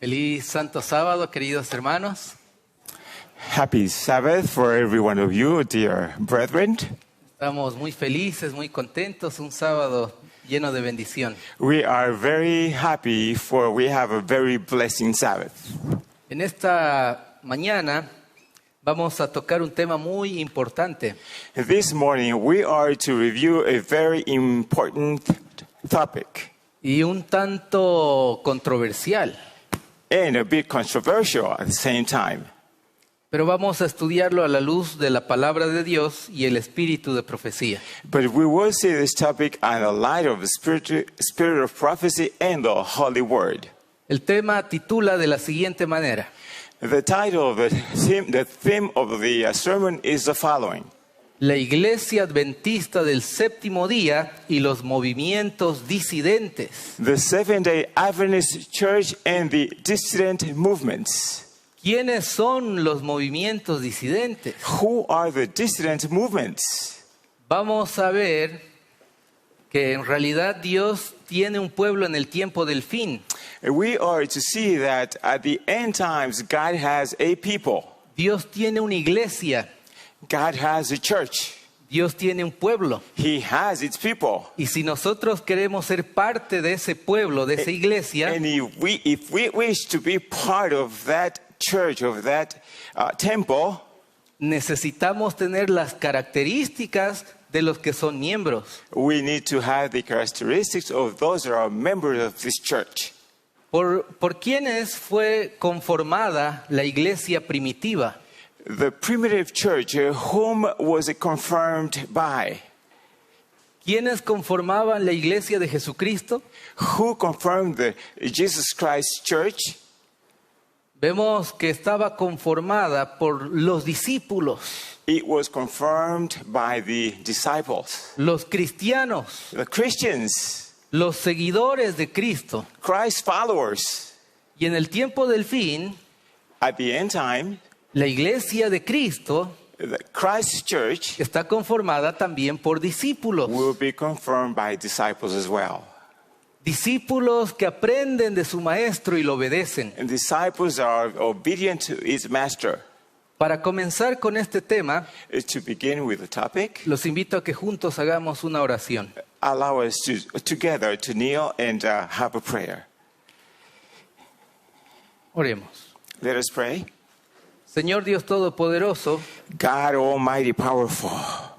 Feliz Santo Sábado, queridos hermanos. Happy Sabbath for every one of you, dear brethren. Estamos muy felices, muy contentos, un sábado lleno de bendición. We are very happy for we have a very blessing Sabbath. En esta mañana vamos a tocar un tema muy importante. This morning we are to review a very important topic Y un tanto controversial, and a bit controversial at the same time. pero vamos a estudiarlo a la luz de la palabra de Dios y el espíritu de profecía. But we will see this topic in the light of the spirit of prophecy and the Holy Word. El tema titula de la siguiente manera: The title of the theme of the sermon is the following: La Iglesia Adventista del Séptimo Día y los movimientos disidentes. The Seventh-day Adventist Church and the dissident movements. ¿Quiénes son los movimientos disidentes? Who are the dissident movements? Vamos a ver que en realidad Dios tiene un pueblo en el tiempo del fin. We are to see that at the end times, God has a people. Dios tiene una iglesia. God has a church. Dios tiene un pueblo. He has its people. Y si nosotros queremos ser parte de ese pueblo, de esa iglesia, And if we wish to be part of that church, of that temple, necesitamos tener las características de los que son miembros. we need to have the characteristics of those that are members of this church. ¿Por quiénes fue conformada la iglesia primitiva? The primitive church, whom was it confirmed by? ¿Quiénes conformaban la iglesia de Jesucristo? Who confirmed the Jesus Christ church? Vemos que estaba conformada por los discípulos, It was confirmed by the disciples, los cristianos, the Christians, los seguidores de Cristo. Christ followers. Y en el tiempo del fin, At the end time, la iglesia de Cristo the Christ church está conformada también por discípulos. will be confirmed by disciples as well. Discípulos que aprenden de su maestro y lo obedecen. And disciples are obedient to his master. Para comenzar con este tema, To begin with the topic, los invito a que juntos hagamos una oración. allow us together to kneel and have a prayer. Oremos. Let us pray. Señor Dios Todopoderoso, God Almighty Powerful,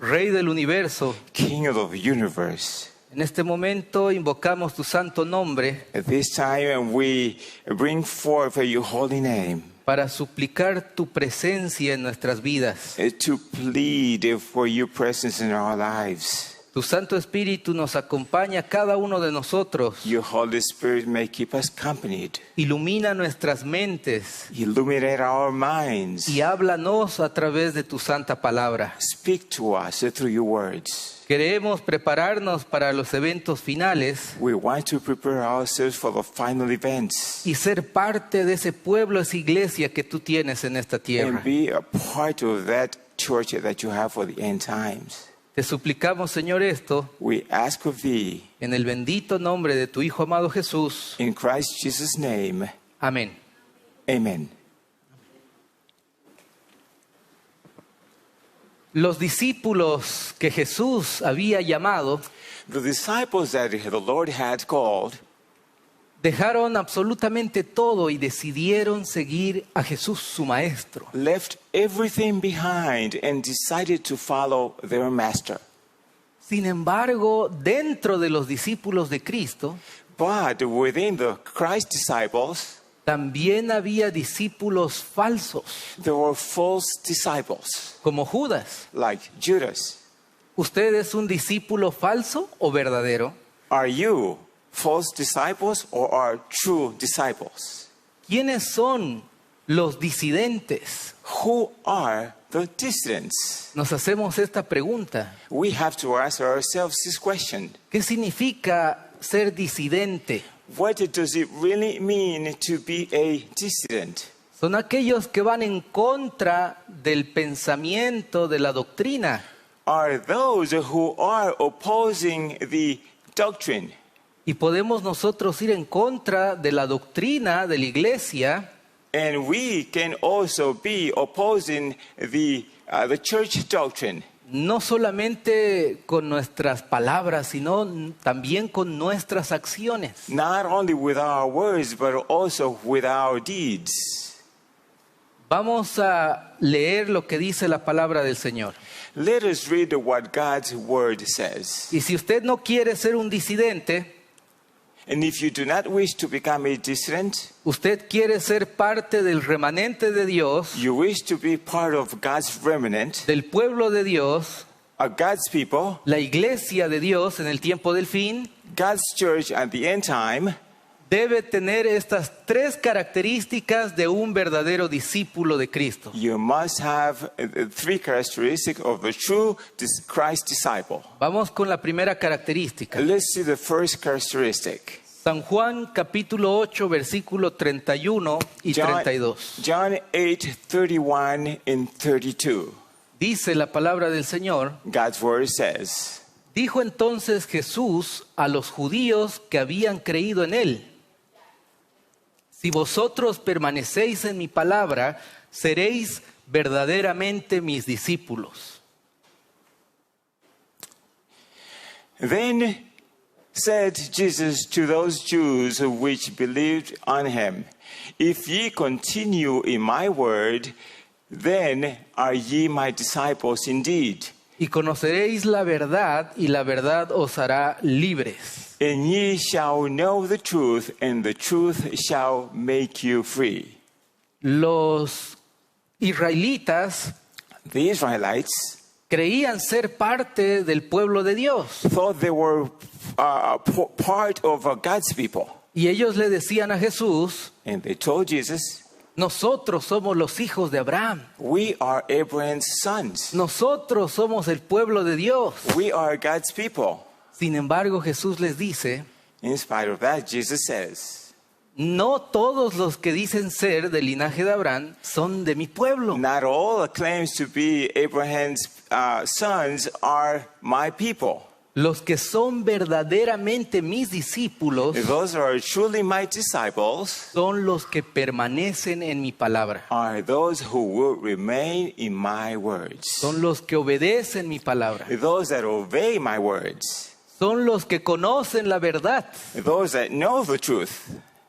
Rey del universo, King of the universe, en este momento invocamos tu santo nombre at this time we bring forth your holy name para suplicar tu presencia en nuestras vidas. to plead for your presence in our lives. Tu Santo Espíritu nos acompaña a cada uno de nosotros. Your Holy Spirit may keep us accompanied, Ilumina nuestras mentes illuminate our minds, y háblanos a través de tu santa palabra. speak to us through your words. Queremos prepararnos para los eventos finales We want to prepare ourselves for the final events y ser parte de ese pueblo, esa iglesia que tú tienes en esta tierra. and be a part of that church that you have for the end times. Te suplicamos, Señor, esto We ask of thee en el bendito nombre de tu Hijo amado Jesús. in Christ Jesus' name. Amén. Amen. Los discípulos que Jesús había llamado The disciples that the Lord had called dejaron absolutamente todo y decidieron seguir a Jesús, su maestro. left everything behind and decided to follow their master. Sin embargo, dentro de los discípulos de Cristo, But within the Christ disciples, también había discípulos falsos, there were false disciples, como Judas. like Judas. ¿Usted es un discípulo falso o verdadero? Are you false disciples or are true disciples? ¿Quiénes son los disidentes? Who are the dissidents? Nos hacemos esta pregunta. We have to ask ourselves this question. ¿Qué significa ser disidente? What does it really mean to be a dissident? Son aquellos que van en contra del pensamiento, de la doctrina. Are those who are opposing the doctrine. Y podemos nosotros ir en contra de la doctrina de la iglesia And we can also be opposing the church doctrine, no solamente con nuestras palabras, sino también con nuestras acciones. not only with our words, but also with our deeds. Vamos a leer lo que dice la palabra del Señor. Let us read what God's word says. Y si usted no quiere ser un disidente, And if you do not wish to become a dissident, usted quiere ser parte del remanente de Dios, you wish to be part of God's remnant, del pueblo de Dios, God's people, la iglesia de Dios en el tiempo del fin, God's church at the end time, debe tener estas tres características de un verdadero discípulo de Cristo. you must have three characteristics of a true Christ disciple. Vamos con la primera característica. Let's see the first characteristic. San Juan capítulo 8 versículo 31 y 32. John 8, 31 and 32. Dice la palabra del Señor: God's word says, dijo entonces Jesús a los judíos que habían creído en él: si vosotros permanecéis en mi palabra, seréis verdaderamente mis discípulos. Then said Jesus to those Jews which believed on him, if ye continue in my word, then are ye my disciples indeed, Y conoceréis la verdad, y la verdad os hará libres. and ye shall know the truth, and the truth shall make you free. Los israelitas The Israelites creían ser parte del pueblo de Dios. thought they were part of God's people. Y ellos le decían a Jesús: And they told Jesus, nosotros somos los hijos de Abraham. we are Abraham's sons. Nosotros somos el pueblo de Dios. We are God's people. Sin embargo, Jesús les dice: In spite of that, Jesus says, no todos los que dicen ser del linaje de Abraham son de mi pueblo. not all that claims to be Abraham's sons are my people. Los que son verdaderamente mis discípulos Those are truly my disciples son los que permanecen en mi palabra. are those who will remain in my words. Son los que obedecen mi palabra. Those that obey my words. Son los que conocen la verdad Those that know the truth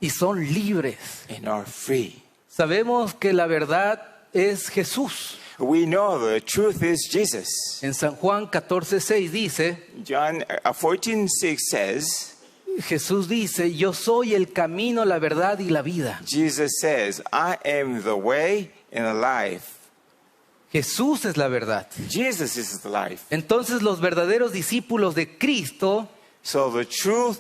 y son libres. and are free. Sabemos que la verdad es Jesús. We know the truth is Jesus. En San Juan 14:6 dice, John 14:6 says, Jesús dice: yo soy el camino, la verdad y la vida. Jesus says, I am the way and the life. Jesús es la verdad. Jesus is the life. Entonces los verdaderos discípulos de Cristo So the truth,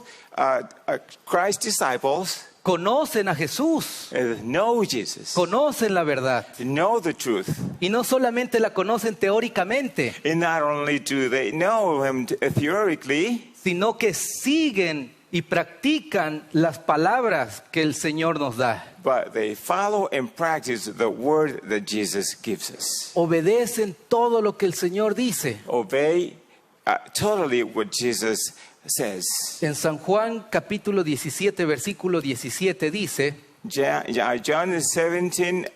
Christ disciples conocen a Jesús, know Jesus, conocen la verdad. know the truth. Y no solamente la conocen teóricamente, And not only do they know him theoretically, sino que siguen y practican las palabras que el Señor nos da. but they follow and practice the word that Jesus gives us. Obedecen todo lo que el Señor dice. Obey totally what Jesus says. En San Juan capítulo 17 versículo 17 dice, John 17,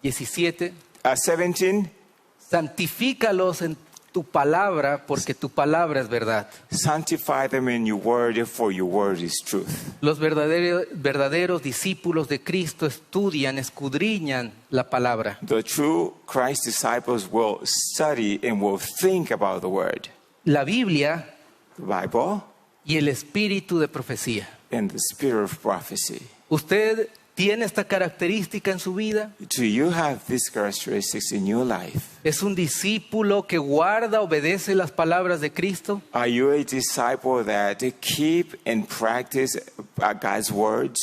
17, 17, santifícalos en tu palabra, porque tu palabra es verdad. sanctify them in your word, for your word is truth. Los verdaderos discípulos de Cristo estudian, escudriñan la palabra. The true Christ disciples will study and will think about the word, La Biblia the Bible, y el espíritu de profecía. and the spirit of prophecy. ¿Usted tiene esta característica en su vida? Do you have these characteristics in your life? ¿Es un discípulo que guarda, obedece las palabras de Cristo? Are you a disciple that keep and practice God's words?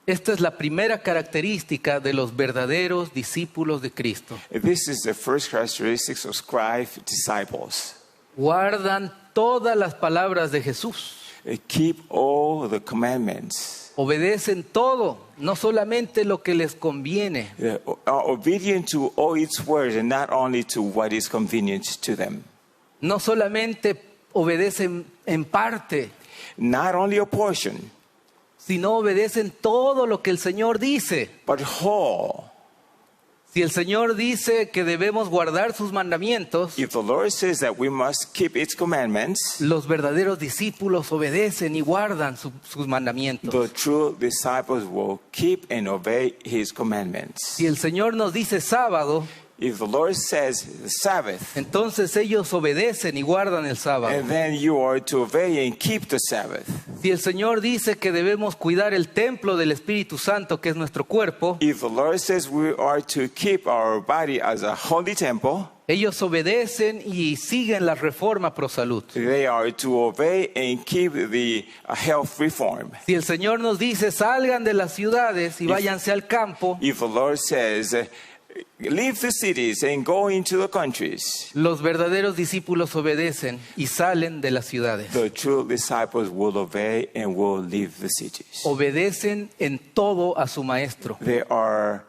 Esta es la primera característica de los verdaderos discípulos de Cristo. This is the first characteristics of Christ disciples. Guardan todas las palabras de Jesús. Keep all the commandments. Obedecen todo, no solamente lo que les conviene. Are obedient to all its words and not only to what is convenient to them. No solamente obedecen en parte, not only a portion, sino obedecen todo lo que el Señor dice. but whole. Si el Señor dice que debemos guardar sus mandamientos, If the Lord says that we must keep its commandments, los verdaderos discípulos obedecen y guardan sus mandamientos. the true disciples will keep and obey his commandments. Si el Señor nos dice sábado, If the Lord says Sabbath, entonces ellos obedecen y guardan el sábado. and then you are to obey and keep the Sabbath. Si el Señor dice que debemos cuidar el templo del Espíritu Santo, que es nuestro cuerpo, If the Lord says we are to keep our body as a holy temple, ellos obedecen y siguen la reforma pro salud. they are to obey and keep the health reform. Si el Señor nos dice salgan de las ciudades y váyanse al campo, If the Lord says leave the cities and go into the countries, los verdaderos discípulos obedecen y salen de las ciudades. the true disciples will obey and will leave the cities. Obedecen en todo a su maestro. They are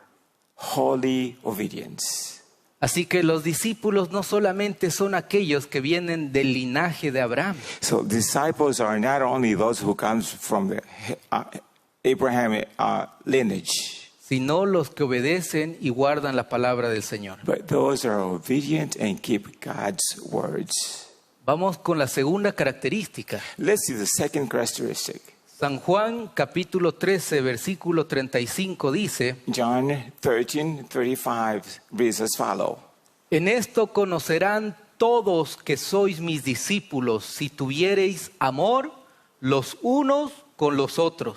holy obedience. Así que los discípulos no solamente son aquellos que vienen del linaje de Abraham, So disciples are not only those who comes from the Abraham lineage, sino los que obedecen y guardan la palabra del Señor. but those are obedient and keep God's words. Vamos con la segunda característica. Let's see the second characteristic. San Juan capítulo 13 versículo 35 dice: John 13:35 reads as follows. En esto conocerán todos que sois mis discípulos, si tuviereis amor los unos con los otros.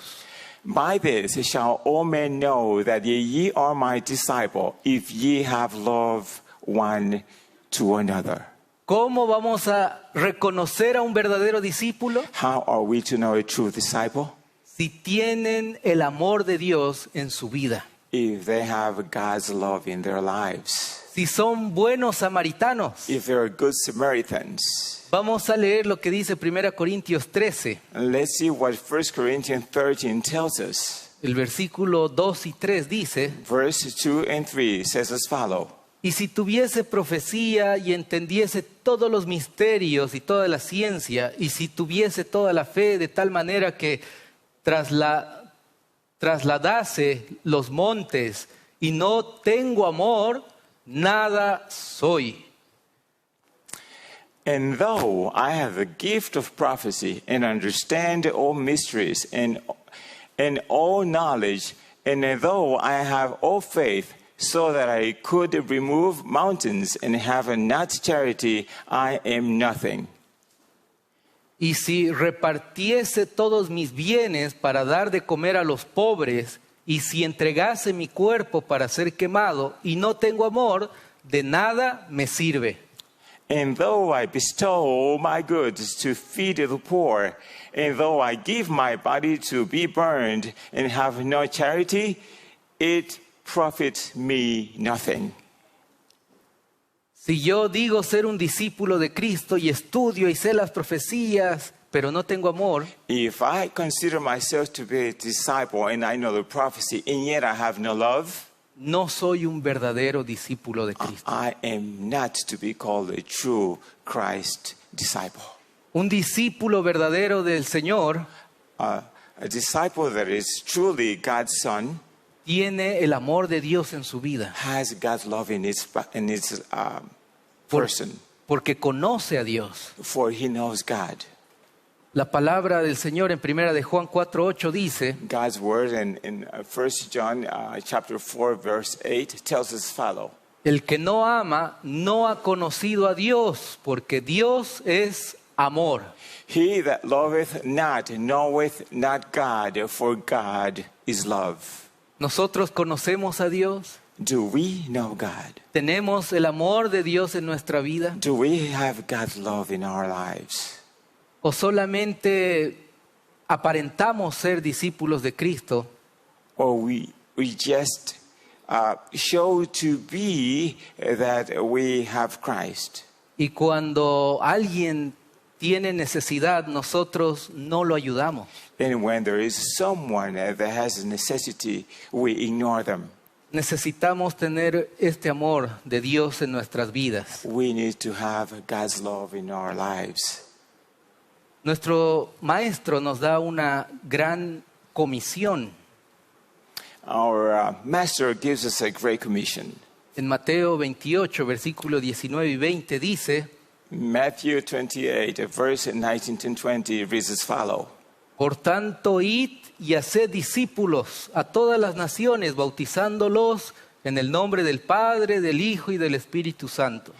By this shall all men know that ye are my disciple, if ye have love one to another. ¿Cómo vamos a reconocer a un verdadero discípulo? How are we to know a true disciple? Si tienen el amor de Dios en su vida. If they have God's love in their lives. Si son buenos samaritanos. If they are good Samaritans. Vamos a leer lo que dice 1 Corintios 13, Let's see what 1 Corinthians 13 tells us. el versículo 2 y 3 dice: Verse 2 and 3 says as follows. Y si tuviese profecía y entendiese todos los misterios y toda la ciencia, y si tuviese toda la fe de tal manera que trasladase los montes, y no tengo amor, nada soy. And though I have the gift of prophecy and understand all mysteries and all knowledge, and though I have all faith, so that I could remove mountains and have not charity, I am nothing. Y si repartiese todos mis bienes para dar de comer a los pobres, y si entregase mi cuerpo para ser quemado, y no tengo amor, de nada me sirve. And though I bestow my goods to feed the poor, and though I give my body to be burned and have no charity, it profits me nothing. Si yo digo ser un discípulo de Cristo y estudio y sé las profecías, pero no tengo amor, If I consider myself to be a disciple and I know the prophecy and yet I have no love, no soy un verdadero discípulo de Cristo. I am not to be called a true Christ disciple. Un discípulo verdadero del Señor A disciple that is truly God's son tiene el amor de Dios en su vida, has God's love in his person, porque conoce a Dios. for he knows God. La palabra del Señor en 1 de Juan 4:8 dice: God's word in 1 John chapter 4 verse 8 tells us follow. el que no ama no ha conocido a Dios, porque Dios es amor. He that loveth not knoweth not God, for God is love. Nosotros conocemos a Dios, Do we know God? tenemos el amor de Dios en nuestra vida, Do we have God's love in our lives? o solamente aparentamos ser discípulos de Cristo, Or we just show to be that we have Christ. y cuando alguien tiene necesidad, nosotros no lo ayudamos. And when there is someone that has a necessity, we ignore them. Necesitamos tener este amor de Dios en nuestras vidas. We need to have God's love in our lives. Nuestro maestro nos da una gran comisión. Our Master gives us a great commission. En Mateo 28, versículo 19 y 20 dice: Matthew 28, verse 19 and 20 reads as follows. Por tanto, id y haced discípulos a todas las naciones, bautizándolos en el nombre del Padre, del Hijo y del Espíritu Santo.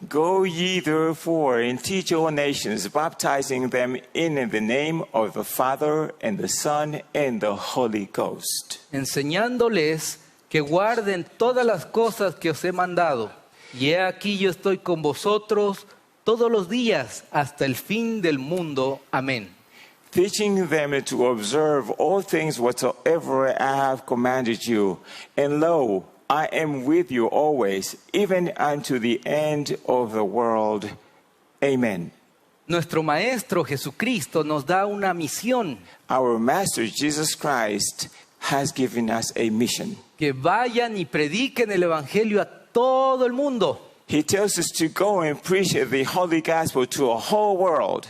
Go ye therefore and teach all nations, baptizing them in the name of the Father and the Son and the Holy Ghost. Enseñándoles que guarden todas las cosas que os he mandado. Y he aquí yo estoy con vosotros todos los días hasta el fin del mundo. Amén. Teaching them to observe all things whatsoever I have commanded you. And lo, I am with you always, even unto the end of the world. Amen. Nuestro Maestro Jesucristo nos da una misión: Our Master Jesus Christ has given us a mission. que vayan y prediquen el Evangelio a todo el mundo. He tells us to go and preach the Holy Gospel to a whole world.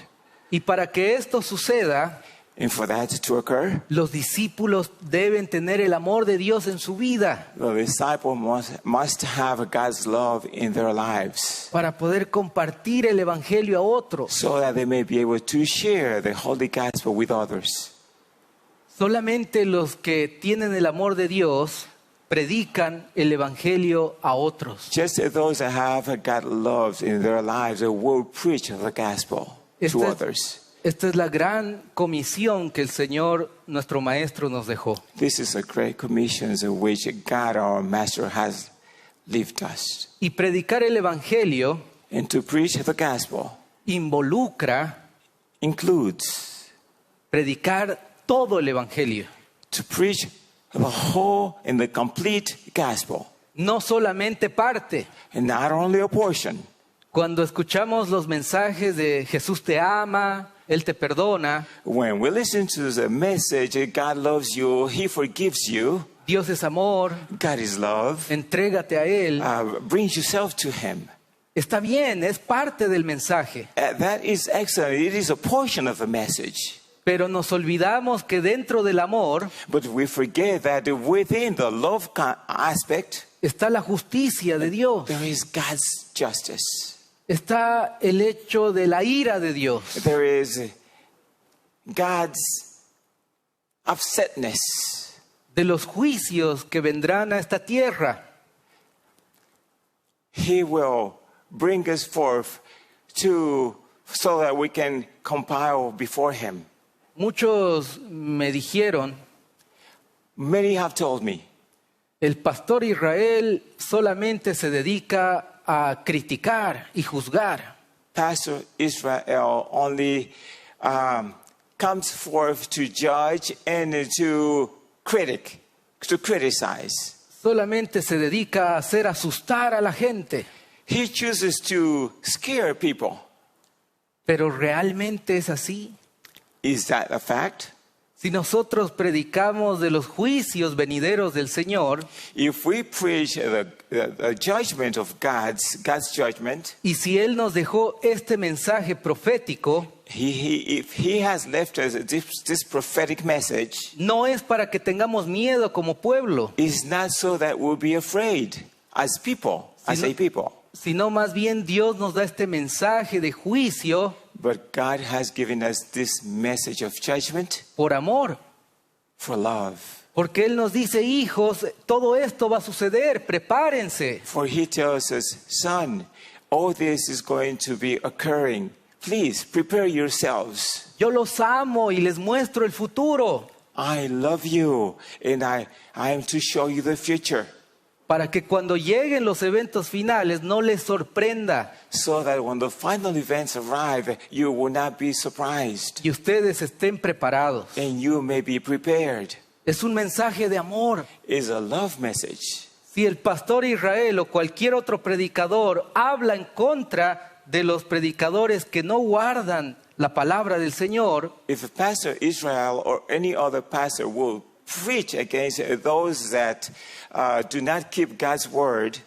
Y para que esto suceda, And for that to occur, los discípulos deben tener el amor de Dios en su vida the disciple must have God's love in their lives para poder compartir el Evangelio a otros. so that they may be able to share the Holy Gospel with others. Solamente los que tienen el amor de Dios predican el Evangelio a otros. Just as those that have God's love in their lives will preach the gospel to others. Esta es la gran comisión que el Señor, nuestro Maestro, nos dejó. This is a great commission in which God, our Master, has left us. Y predicar el Evangelio And to preach the gospel involucra includes predicar todo el Evangelio. to preach the whole and the complete gospel, No solamente parte. and not only a portion. Cuando escuchamos los mensajes de Jesús te ama, Él te perdona, When we listen to the message, God loves you, He forgives you, Dios es amor, God is love, entrégate a Él, bring yourself to Him. está bien, es parte del mensaje. That is excellent. It is a portion of the message. Pero nos olvidamos que dentro del amor But we forget that within the love aspect, está la justicia de Dios, there is God's justice. está el hecho de la ira de Dios, There is God's upsetness. de los juicios que vendrán a esta tierra. He will bring us forth so that we can compile before Him. Muchos me dijeron, Many have told me, el pastor Israel solamente se dedica a criticar y juzgar. Pastor Israel only comes forth to judge and to criticize. Solamente se dedica a hacer asustar a la gente. He chooses to scare people. Pero ¿realmente es así? Is that a fact? Si nosotros predicamos de los juicios venideros del Señor, If we preach the judgment of God's judgment, y si Él nos dejó este mensaje profético, if He has left us this prophetic message, no es para que tengamos miedo como pueblo, it's not so that we'll be afraid as people, as a people. sino más bien Dios nos da este mensaje de juicio But God has given us this message of judgment por amor. for love. Porque Él nos dice, hijos, todo esto va a suceder, prepárense. For He tells us, son, all this is going to be occurring. Please prepare yourselves. Yo los amo y les muestro el futuro, I love you, and I am to show you the future, para que cuando lleguen los eventos finales no les sorprenda so that when the final events arrive, you will not be surprised, y ustedes estén preparados. and you may be prepared. Es un mensaje de amor. It's a love message. Si el pastor Israel o cualquier otro predicador habla en contra de los predicadores que no guardan la palabra del Señor, If Pastor Israel or any other pastor will preach against those that do not keep God's word,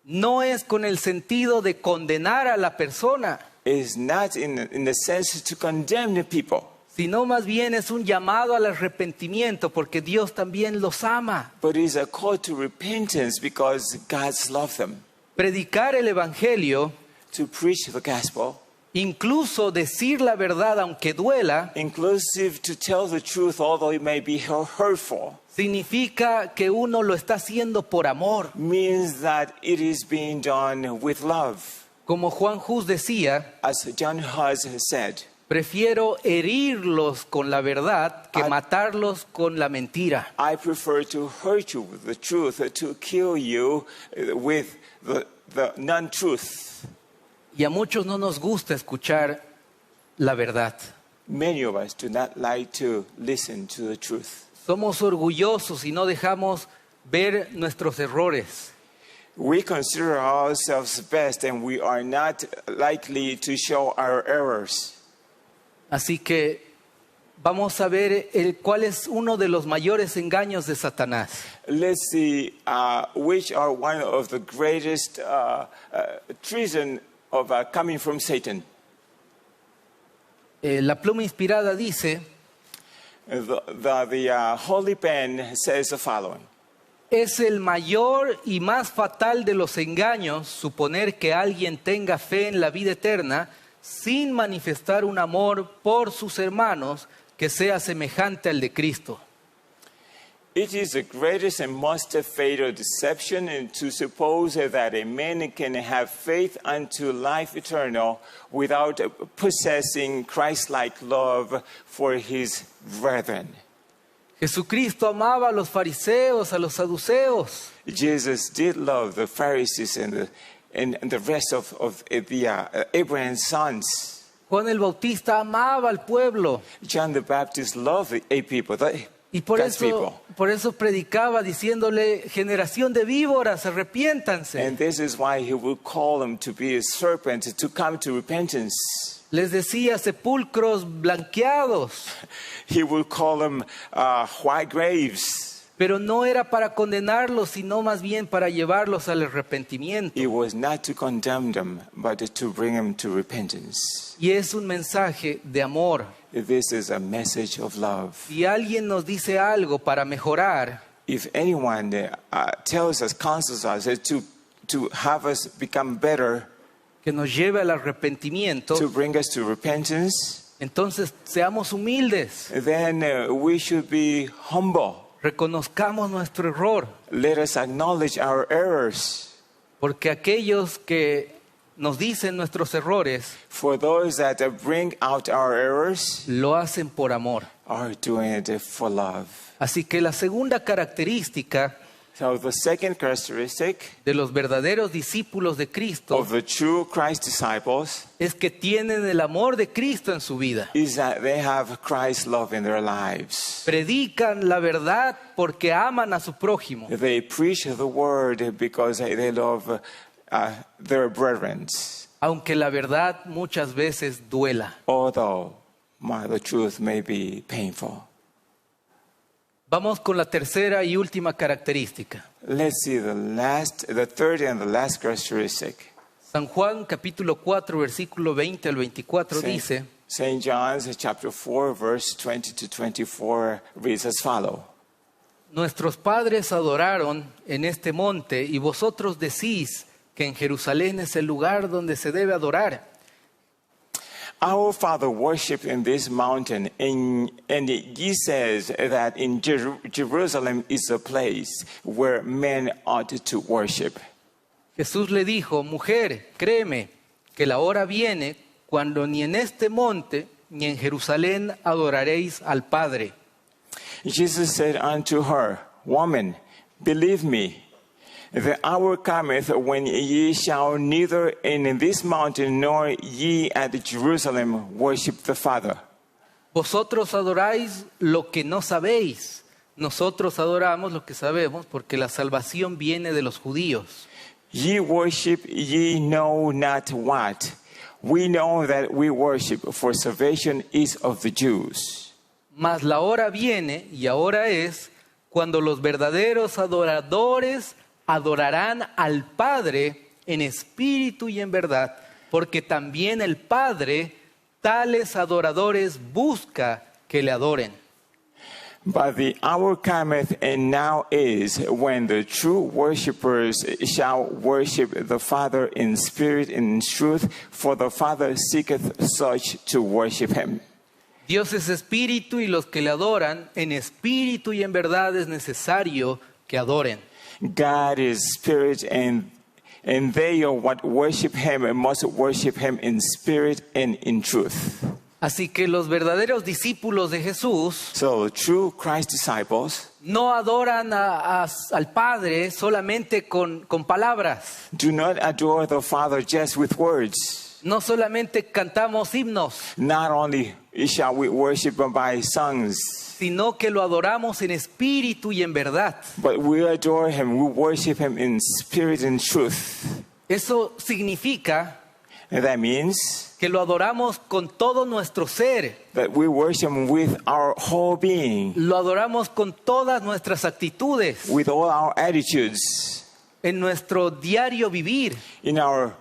no es con el sentido de condenar a la persona, is not in the sense to condemn the people, sino más bien es un llamado al arrepentimiento porque Dios también los ama. but is a call to repentance because God's loved them. Predicar el Evangelio, To preach the gospel, incluso decir la verdad aunque duela, inclusive to tell the truth although it may be hurtful, significa que uno lo está haciendo por amor. means that it is being done with love. Como Juan Hus decía, As John Hus said, prefiero herirlos con la verdad que matarlos con la mentira. I prefer to hurt you with the truth, to kill you with the non-truth. Y a muchos no nos gusta escuchar la verdad. Many of us do not like to listen to the truth. Somos orgullosos y no dejamos ver nuestros errores. We consider ourselves best and we are not likely to show our errors. Así que vamos a ver cuál es uno de los mayores engaños de Satanás. Let's see which are one of the greatest treason of coming from Satan. La pluma inspirada dice, The Holy Pen says the following. es el mayor y más fatal de los engaños suponer que alguien tenga fe en la vida eterna sin manifestar un amor por sus hermanos que sea semejante al de Cristo. It is the greatest and most fatal deception to suppose that a man can have faith unto life eternal without possessing Christ-like love for his brethren. Jesucristo amaba a los fariseos, a los saduceos. Jesus did love the Pharisees and the rest of the Abraham's sons. Juan el Bautista amaba al pueblo. John the Baptist loved the people, Y por God's people. eso predicaba diciéndole, generación de víboras, arrepiéntanse. And this is why he would call them to be a serpent, to come to repentance. Les decía, sepulcros blanqueados. He would call them white graves. Pero no era para condenarlos, sino más bien para llevarlos al arrepentimiento. It was not to condemn them, but to bring them to repentance. Y es un mensaje de amor. This is a message of love. Si alguien nos dice algo para mejorar, If anyone tells us, counsels us to have us become better, que nos lleve al arrepentimiento, to bring us to repentance, entonces seamos humildes, then we should be humble. reconozcamos nuestro error, Let us acknowledge our errors. porque aquellos que nos dicen nuestros errores For those that bring out our errors lo hacen por amor. are doing it for love. Así que la segunda característica So the second characteristic de los verdaderos discípulos de Cristo of the true Christ disciples es que tienen el amor de Cristo en su vida. is that they have Christ's love in their lives. Predican la verdad porque aman a su prójimo. They preach the word because they love their brethren, Aunque la verdad muchas veces duela. although the truth may be painful. Vamos con la tercera y última característica. Let's see the third and the last characteristic. San Juan capítulo 4 versículo 20 al 24 dice, St. John's chapter 4 verse 20 to 24 reads as follows. nuestros padres adoraron en este monte y vosotros decís que en Jerusalén es el lugar donde se debe adorar. Our father worshipped in this mountain, and he says that in Jerusalem is a place where men ought to worship. Jesús le dijo, mujer, créeme que la hora viene cuando ni en este monte ni en Jerusalén adoraréis al Padre. Jesus said unto her, Woman, believe me, the hour cometh when ye shall neither in this mountain nor ye at Jerusalem worship the Father. Vosotros adoráis lo que no sabéis. Nosotros adoramos lo que sabemos porque la salvación viene de los judíos. Ye worship ye know not what. We know that we worship, for salvation is of the Jews. Mas la hora viene, y ahora es, cuando los verdaderos adoradores adorarán al Padre en espíritu y en verdad, porque también el Padre tales adoradores busca que le adoren. But the hour cometh, and now is, when the true worshippers shall worship the Father in spirit and in truth, for the Father seeketh such to worship him. Dios es espíritu y los que le adoran en espíritu y en verdad es necesario que adoren. God is spirit, and they what worship him must worship him in spirit and in truth. Así que los verdaderos discípulos de Jesús So true Christ disciples no adoran al Padre solamente con palabras. do not adore the Father just with words. No solamente cantamos himnos, Not only shall we worship him by songs, sino que lo adoramos en espíritu y en verdad. but we adore him, we worship him in spirit and truth. Eso significa And that means que lo adoramos con todo nuestro ser. that we worship him with our whole being, Lo adoramos con todas nuestras actitudes, with all our attitudes, en nuestro diario vivir. in our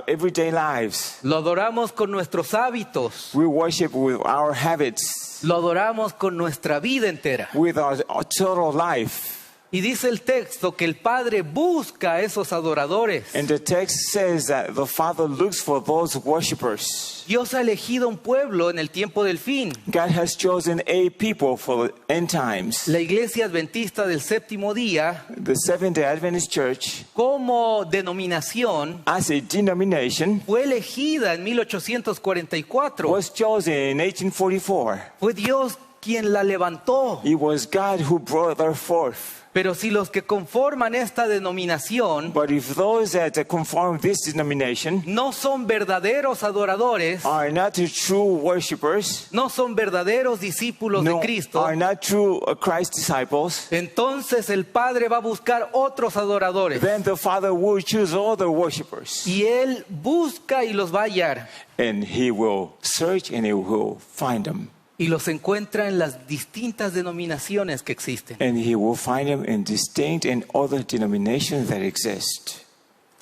everyday lives. Lo adoramos con nuestros hábitos. We worship with our habits, Lo adoramos con nuestra vida entera. with our total life. Y dice el texto que el Padre busca a esos adoradores. And the text says that the Father looks for those worshipers. Dios ha elegido un pueblo en el tiempo del fin. God has chosen a people for the end times. La Iglesia Adventista del Séptimo Día, The Seventh-day Adventist Church, como denominación, as a denomination, fue elegida en 1844. was chosen in 1844. Fue Dios quien la levantó. It was God who brought her forth. Pero si los que conforman esta denominación But if those that conform this denomination no son verdaderos adoradores, are not true worshipers, no son verdaderos discípulos de Cristo, are not true Christ disciples, entonces el Padre va a buscar otros adoradores. then the Father will choose other worshipers. Y Él busca y los va a hallar. And he will search and he will find them. Y los encuentra en las distintas denominaciones que existen. And he will find them in distinct and other denominations that exist.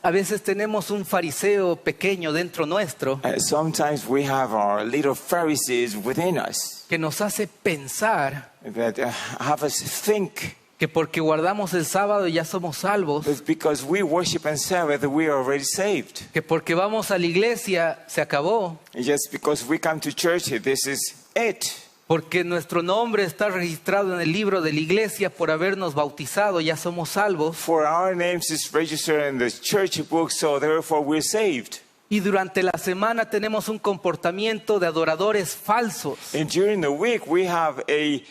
A veces tenemos un fariseo pequeño dentro nuestro Sometimes we have our little Pharisees within us que nos hace pensar that have us think que porque guardamos el sábado ya somos salvos, that because we worship and serve that we are already saved. que porque vamos a la iglesia se acabó, Just because we come to church, this is it. porque nuestro nombre está registrado en el libro de la iglesia por habernos bautizado, ya somos salvos. For our names is registered in the church book, so therefore we're saved. Y durante la semana tenemos un comportamiento de adoradores falsos. And during the week, we have a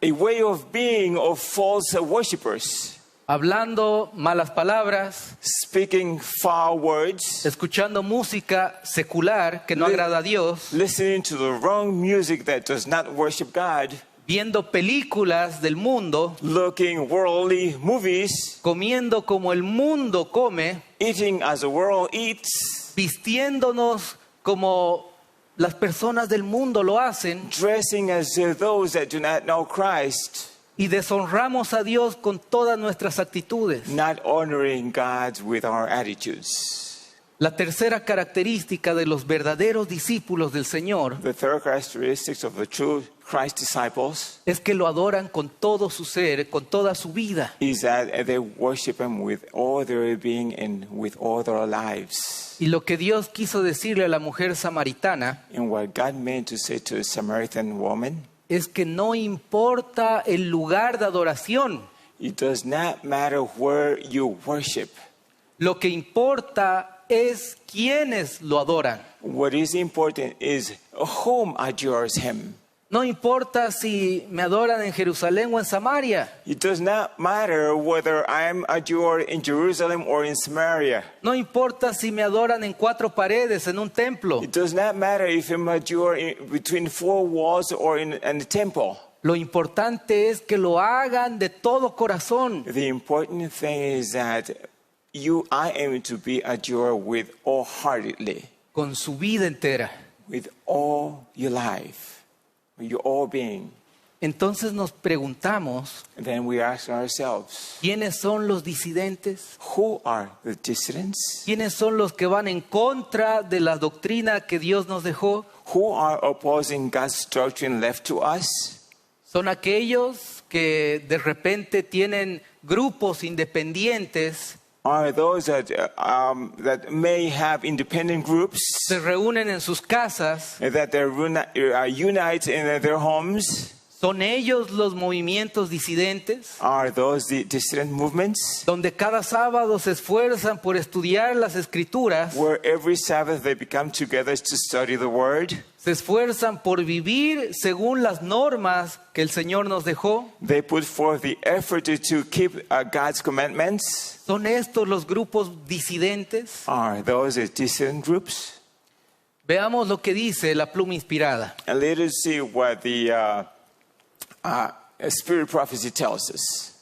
way of being of false worshipers, Hablando malas palabras, speaking foul words, escuchando música secular que no agrada a Dios, listening to the wrong music that does not worship God, viendo películas del mundo, looking worldly movies, comiendo como el mundo come, eating as the world eats, vistiéndonos como las personas del mundo lo hacen, dressing as those that do not know Christ, y deshonramos a Dios con todas nuestras actitudes. not honoring God with our attitudes. La tercera característica de los verdaderos discípulos del Señor The third characteristic of the true Christ disciples es que lo adoran con todo su ser, con toda su vida. is that they worship Him with all their being and with all their lives. Y lo que Dios quiso decirle a la mujer samaritana And what God meant to say to the Samaritan woman, es que no importa el lugar de adoración, it does not matter where you worship. lo que importa es quienes lo adoran. What is important is whom adores Him. No importa si me adoran en Jerusalén o en Samaria. It does not matter whether I am adored in Jerusalem or in Samaria. No importa si me adoran en cuatro paredes en un templo. It does not matter if I'm adored between four walls or in the temple. Lo importante es que lo hagan de todo corazón. The important thing is that I am to be adored with wholeheartedly, Con su vida entera. with all your life, with your all being. Entonces nos preguntamos, then we ask ourselves, ¿quiénes son los disidentes? who are the dissidents? ¿Quiénes son los que van en contra de la doctrina que Dios nos dejó? Who are opposing God's doctrine left to us? Son aquellos que de repente tienen grupos independientes, Are those that may have independent groups, se reúnen en sus casas. that they're unite in their homes? ¿Son ellos los movimientos disidentes? Are those the dissident movements? Donde cada sábado se esfuerzan por estudiar las escrituras, Where every Sabbath they become together to study the Word? se esfuerzan por vivir según las normas que el Señor nos dejó. They put forth the effort to keep God's commandments? ¿Son estos los grupos disidentes? Are those the dissident groups? Veamos lo que dice la pluma inspirada. And let us see what the Spirit Prophecy tells us.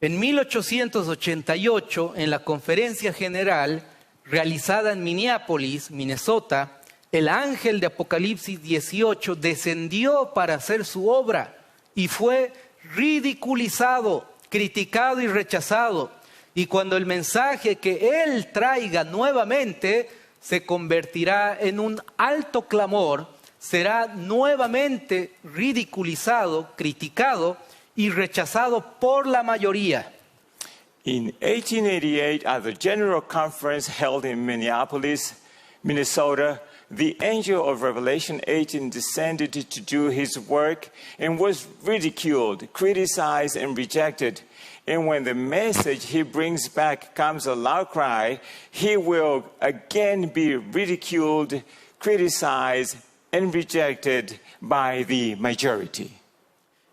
En 1888, en la conferencia general realizada en Minneapolis, Minnesota, el ángel de Apocalipsis 18 descendió para hacer su obra y fue ridiculizado, criticado y rechazado. Y cuando el mensaje que él traiga nuevamente se convertirá en un alto clamor, será nuevamente ridiculizado, criticado y rechazado por la mayoría. In 1888, at the General Conference held in Minneapolis, Minnesota, the angel of Revelation 18 descended to do his work and was ridiculed, criticized, and rejected. And when the message he brings back comes a loud cry, he will again be ridiculed, criticized, and rejected by the majority.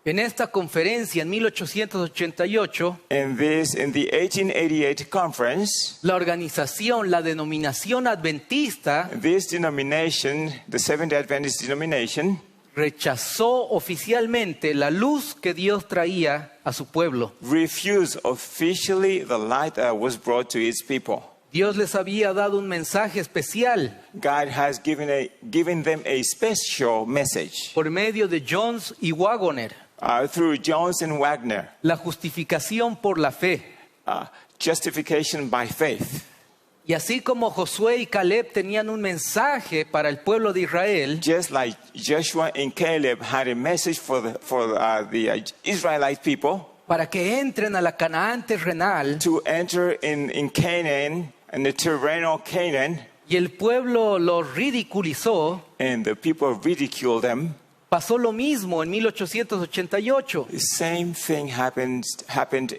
En esta conferencia en 1888, In the 1888 conference, la organización, la denominación adventista, this denomination, the Seventh-day Adventist denomination, rechazó oficialmente la luz que Dios traía a su pueblo. refused officially the light that was brought to its people. Dios les había dado un mensaje especial God has given them a special message por medio de Jones y Wagoner, through Jones and Wagner, la justificación por la fe. justification by faith. Y así como Josué y Caleb tenían un mensaje para el pueblo de Israel, Just like Joshua and Caleb had a message for the Israelite people para que entren a la Canaán terrenal, to enter in Canaan, in the terrenal Canaan, y el pueblo lo ridiculizó, and the people ridiculed them. pasó lo mismo en 1888. The same thing happened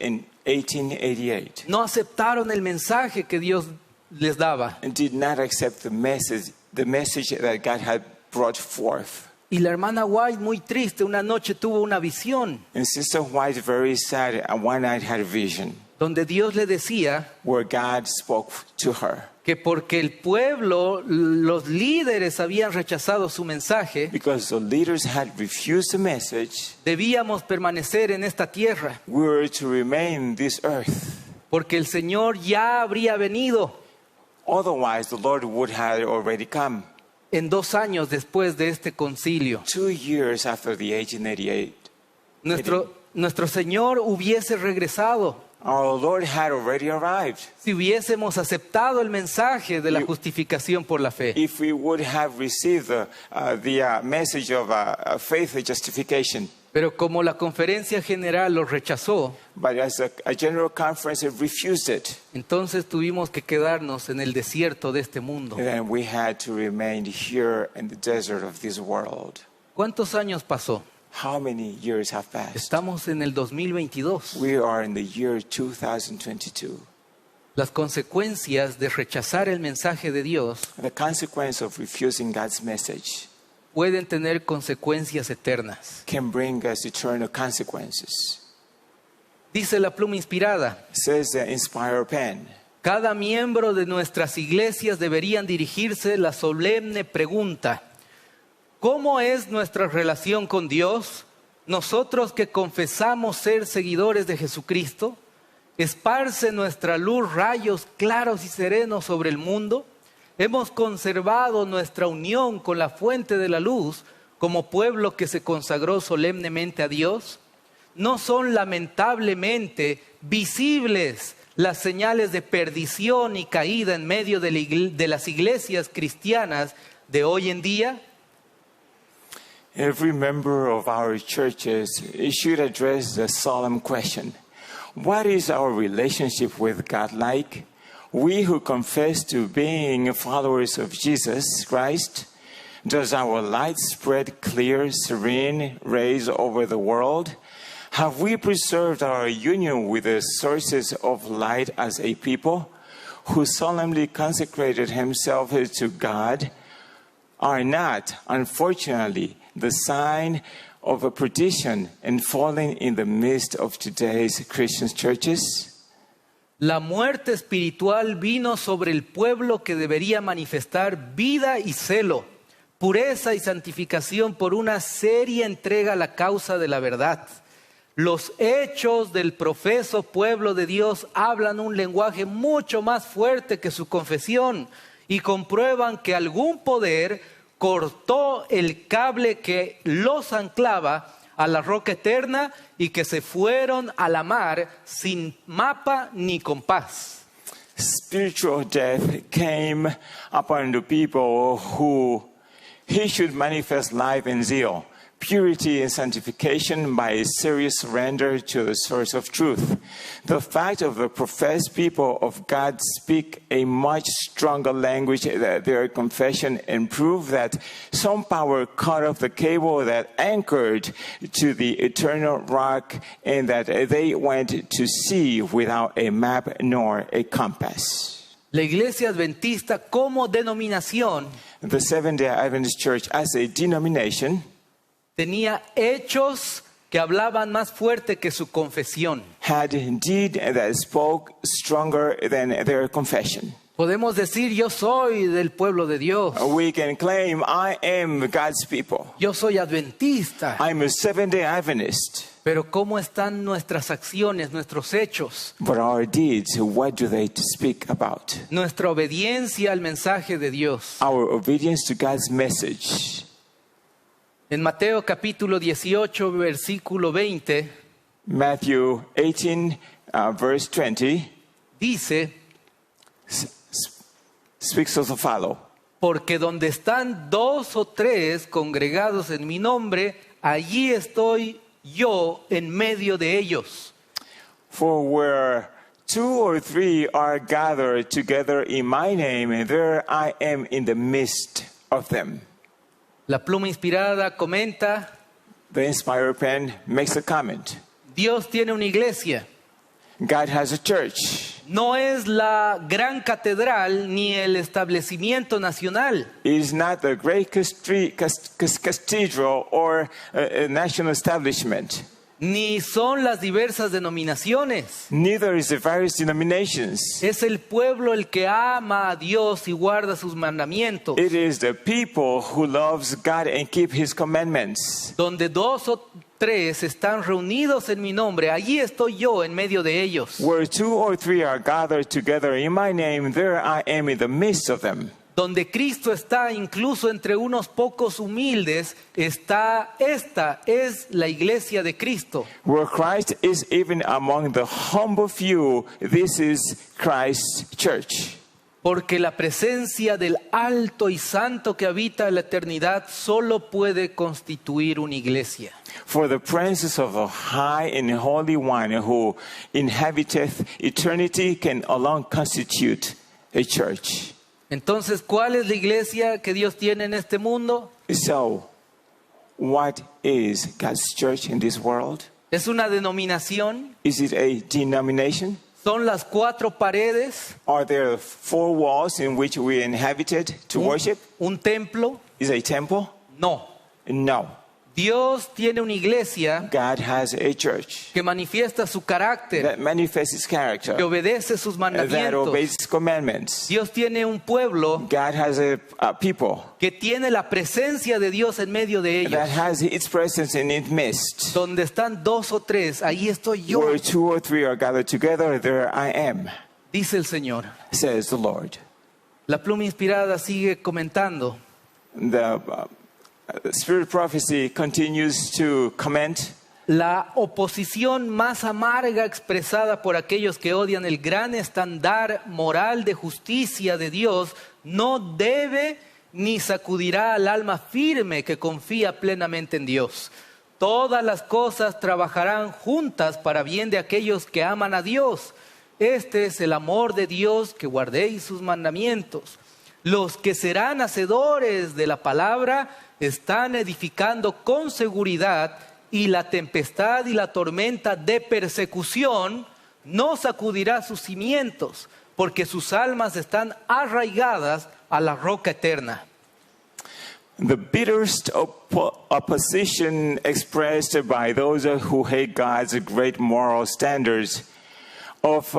in 1888. No aceptaron el mensaje que Dios les daba. And did not accept the message that God had brought forth. Y la hermana White, muy triste, una noche tuvo una visión And Sister White, very sad, and one night had a vision donde Dios le decía where God spoke to her. que porque el pueblo, los líderes habían rechazado su mensaje, Because the leaders had refused the message, debíamos permanecer en esta tierra, we were to remain in this earth. porque el Señor ya habría venido Otherwise, the Lord would have already come. en 2 años después de este concilio. 2 years after the 1888, Nuestro Señor hubiese regresado our Lord had already arrived. si hubiésemos aceptado el mensaje de la justificación por la fe. If we would have received the message of faith justification. Pero como la conferencia general lo rechazó, But as a general conference, it refused it. entonces tuvimos que quedarnos en el desierto de este mundo. And then we had to remain here in the desert of this world. ¿Cuántos años pasó? How many years have passed? Estamos en el 2022. We are in the year 2022. Las consecuencias de rechazar el mensaje de Dios The consequence of refusing God's message pueden tener consecuencias eternas. can bring us eternal consequences. Dice la pluma inspirada, Says the Inspire Pen. cada miembro de nuestras iglesias deberían dirigirse la solemne pregunta: ¿cómo es nuestra relación con Dios? Nosotros que confesamos ser seguidores de Jesucristo, ¿esparce nuestra luz rayos claros y serenos sobre el mundo? ¿Hemos conservado nuestra unión con la fuente de la luz como pueblo que se consagró solemnemente a Dios? ¿No son lamentablemente visibles las señales de perdición y caída en medio de las iglesias cristianas de hoy en día? Every member of our churches should address the solemn question, what is our relationship with God like? We who confess to being followers of Jesus Christ, does our light spread clear, serene rays over the world? Have we preserved our union with the sources of light as a people who solemnly consecrated himself to God? Are not, unfortunately, the sign of a perdition and falling in the midst of today's Christian churches? La muerte espiritual vino sobre el pueblo que debería manifestar vida y celo, pureza y santificación por una seria entrega a la causa de la verdad. Los hechos del profeso pueblo de Dios hablan un lenguaje mucho más fuerte que su confesión y comprueban que algún poder cortó el cable que los anclaba a la roca eterna y que se fueron a la mar sin mapa ni compás. Spiritual death came upon the people who he should manifest life and zeal, purity and sanctification by a serious surrender to the source of truth. The fact of the professed people of God speak a much stronger language than their confession and prove that some power cut off the cable that anchored to the eternal rock and that they went to sea without a map nor a compass. La Iglesia Adventista como denominación The Seventh-day Adventist Church as a denomination tenía hechos que hablaban más fuerte que su confesión. had indeed that spoke stronger than their confession. Podemos decir, yo soy del pueblo de Dios. We can claim, I am God's people. Yo soy adventista. I'm a Seventh-day Adventist. Pero ¿cómo están nuestras acciones, nuestros hechos? But our deeds, what do they speak about? Nuestra obediencia al mensaje de Dios. Our obedience to God's message. En Mateo capítulo 18, versículo 20, Matthew 18, verse 20, dice, speaks as follows. porque donde están dos o tres congregados en mi nombre, allí estoy yo en medio de ellos. For where 2 or 3 are gathered together in my name, there I am in the midst of them. La pluma inspirada comenta, The inspired pen makes a comment. Dios tiene una iglesia. God has a church. No es la gran catedral ni el establecimiento nacional. It is not the great cathedral or a national establishment. Ni son las diversas denominaciones. Neither is the various denominations. Es el pueblo el que ama a Dios y guarda sus mandamientos. It is the people who loves God and keep His commandments. Donde dos o tres están reunidos en mi nombre, allí estoy yo en medio de ellos. Where 2 or 3 are gathered together in my name, there I am in the midst of them. Donde Cristo está incluso entre unos pocos humildes, esta es la iglesia de Cristo. Where Christ is even among the humble few, this is Christ's church. Porque la presencia del alto y santo que habita la eternidad solo puede constituir una iglesia. For the presence of the high and holy one who inhabiteth eternity can alone constitute a church. Entonces, ¿cuál es la iglesia que Dios tiene en este mundo? So, what is God's church in this world? ¿Es una denominación? Is it a denomination? ¿Son las cuatro paredes? Are there 4 walls in which we inhabited to worship? ¿Un templo? Is it a temple? No. No. Dios tiene una iglesia God has a church que manifiesta su carácter, that manifests His character, que obedece sus that mandamientos. obeys His commandments. Dios tiene un pueblo God has a people que tiene la presencia de Dios en medio de ellos. that has its presence in its midst. Donde están dos o tres, ahí estoy yo, Where 2 or 3 are gathered together, there I am, dice el Señor. says the Lord. La pluma inspirada sigue comentando. The Spirit Prophecy continues to comment. La oposición más amarga expresada por aquellos que odian el gran estándar moral de justicia de Dios no debe ni sacudirá al alma firme que confía plenamente en Dios. Todas las cosas trabajarán juntas para bien de aquellos que aman a Dios. Este es el amor de Dios, que guardéis sus mandamientos. Los que serán hacedores de la palabra están edificando con seguridad, y la tempestad y la tormenta de persecución no sacudirá sus cimientos, porque sus almas están arraigadas a la roca eterna. The bitterest opposition expressed by those who hate God's great moral standards of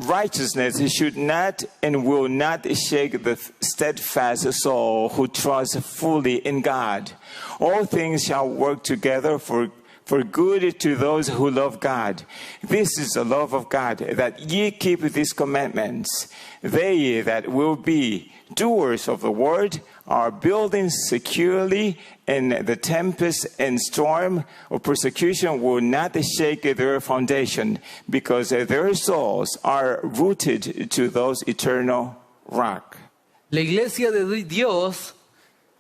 righteousness should not and will not shake the steadfast soul who trusts fully in God. All things shall work together for good to those who love God. This is the love of God, that ye keep these commandments. They that will be doers of the word are building securely, and the tempest and storm of persecution will not shake their foundation, because their souls are rooted to those eternal rock. La iglesia de Dios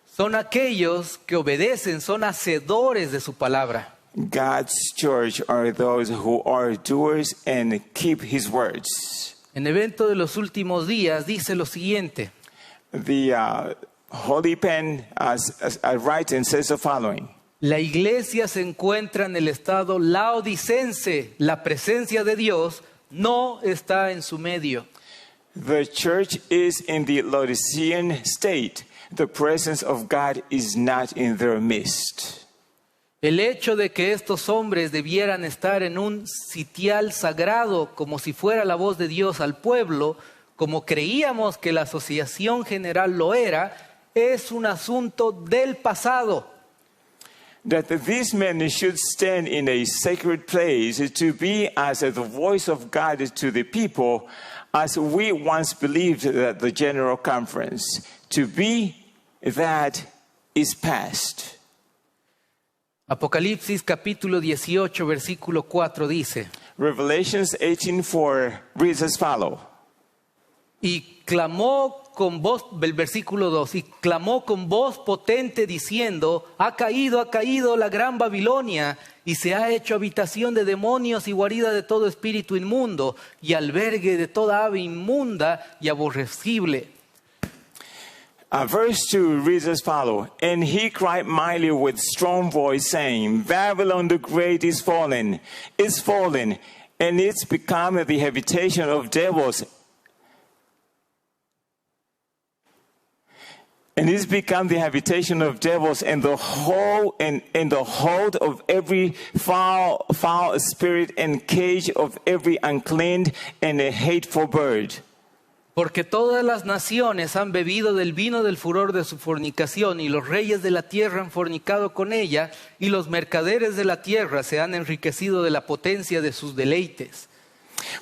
son aquellos que obedecen, son hacedores de su palabra. God's church are those who are doers and keep his words. En Evento de los Últimos Días dice lo siguiente: The Holy Pen writes and says the following. La iglesia se encuentra en el estado laodicense. La presencia de Dios no está en su medio. The church is in the Laodicean state. The presence of God is not in their midst. El hecho de que estos hombres debieran estar en un sitial sagrado como si fuera la voz de Dios al pueblo, como creíamos que la asociación general lo era, es un asunto del pasado. That these men should stand in a sacred place to be as the voice of God to the people, as we once believed that the General Conference. To be that is past. Apocalipsis capítulo 18 versículo 4 dice: Revelations 18:4 reads as follows. Y clamó con voz, el versículo 2, y clamó con voz potente diciendo: ha caído la gran Babilonia, y se ha hecho habitación de demonios y guarida de todo espíritu inmundo, y albergue de toda ave inmunda y aborrecible. Verse 2 reads as follows. And he cried mightily with strong voice, saying, Babylon the great is fallen, and it's become the habitation of devils. And it's become the habitation of devils, and the hold of every foul spirit, and cage of every unclean and a hateful bird. Porque todas las naciones han bebido del vino del furor de su fornicación, y los reyes de la tierra han fornicado con ella, y los mercaderes de la tierra se han enriquecido de la potencia de sus deleites.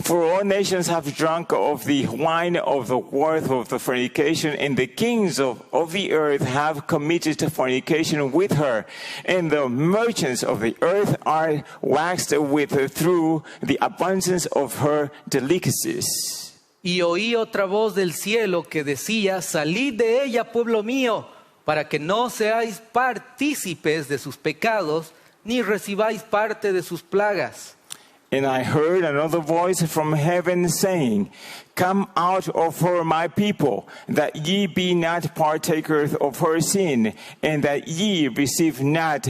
For all nations have drunk of the wine of the worth of the fornication, and the kings of the earth have committed fornication with her, and the merchants of the earth are waxed with her through the abundance of her delicacies. Y oí otra voz del cielo que decía: salid de ella, pueblo mío, para que no seáis partícipes de sus pecados, ni recibáis parte de sus plagas. And I heard another voice from heaven saying, Come out of her, my people, that ye be not partakers of her sin, and that ye receive not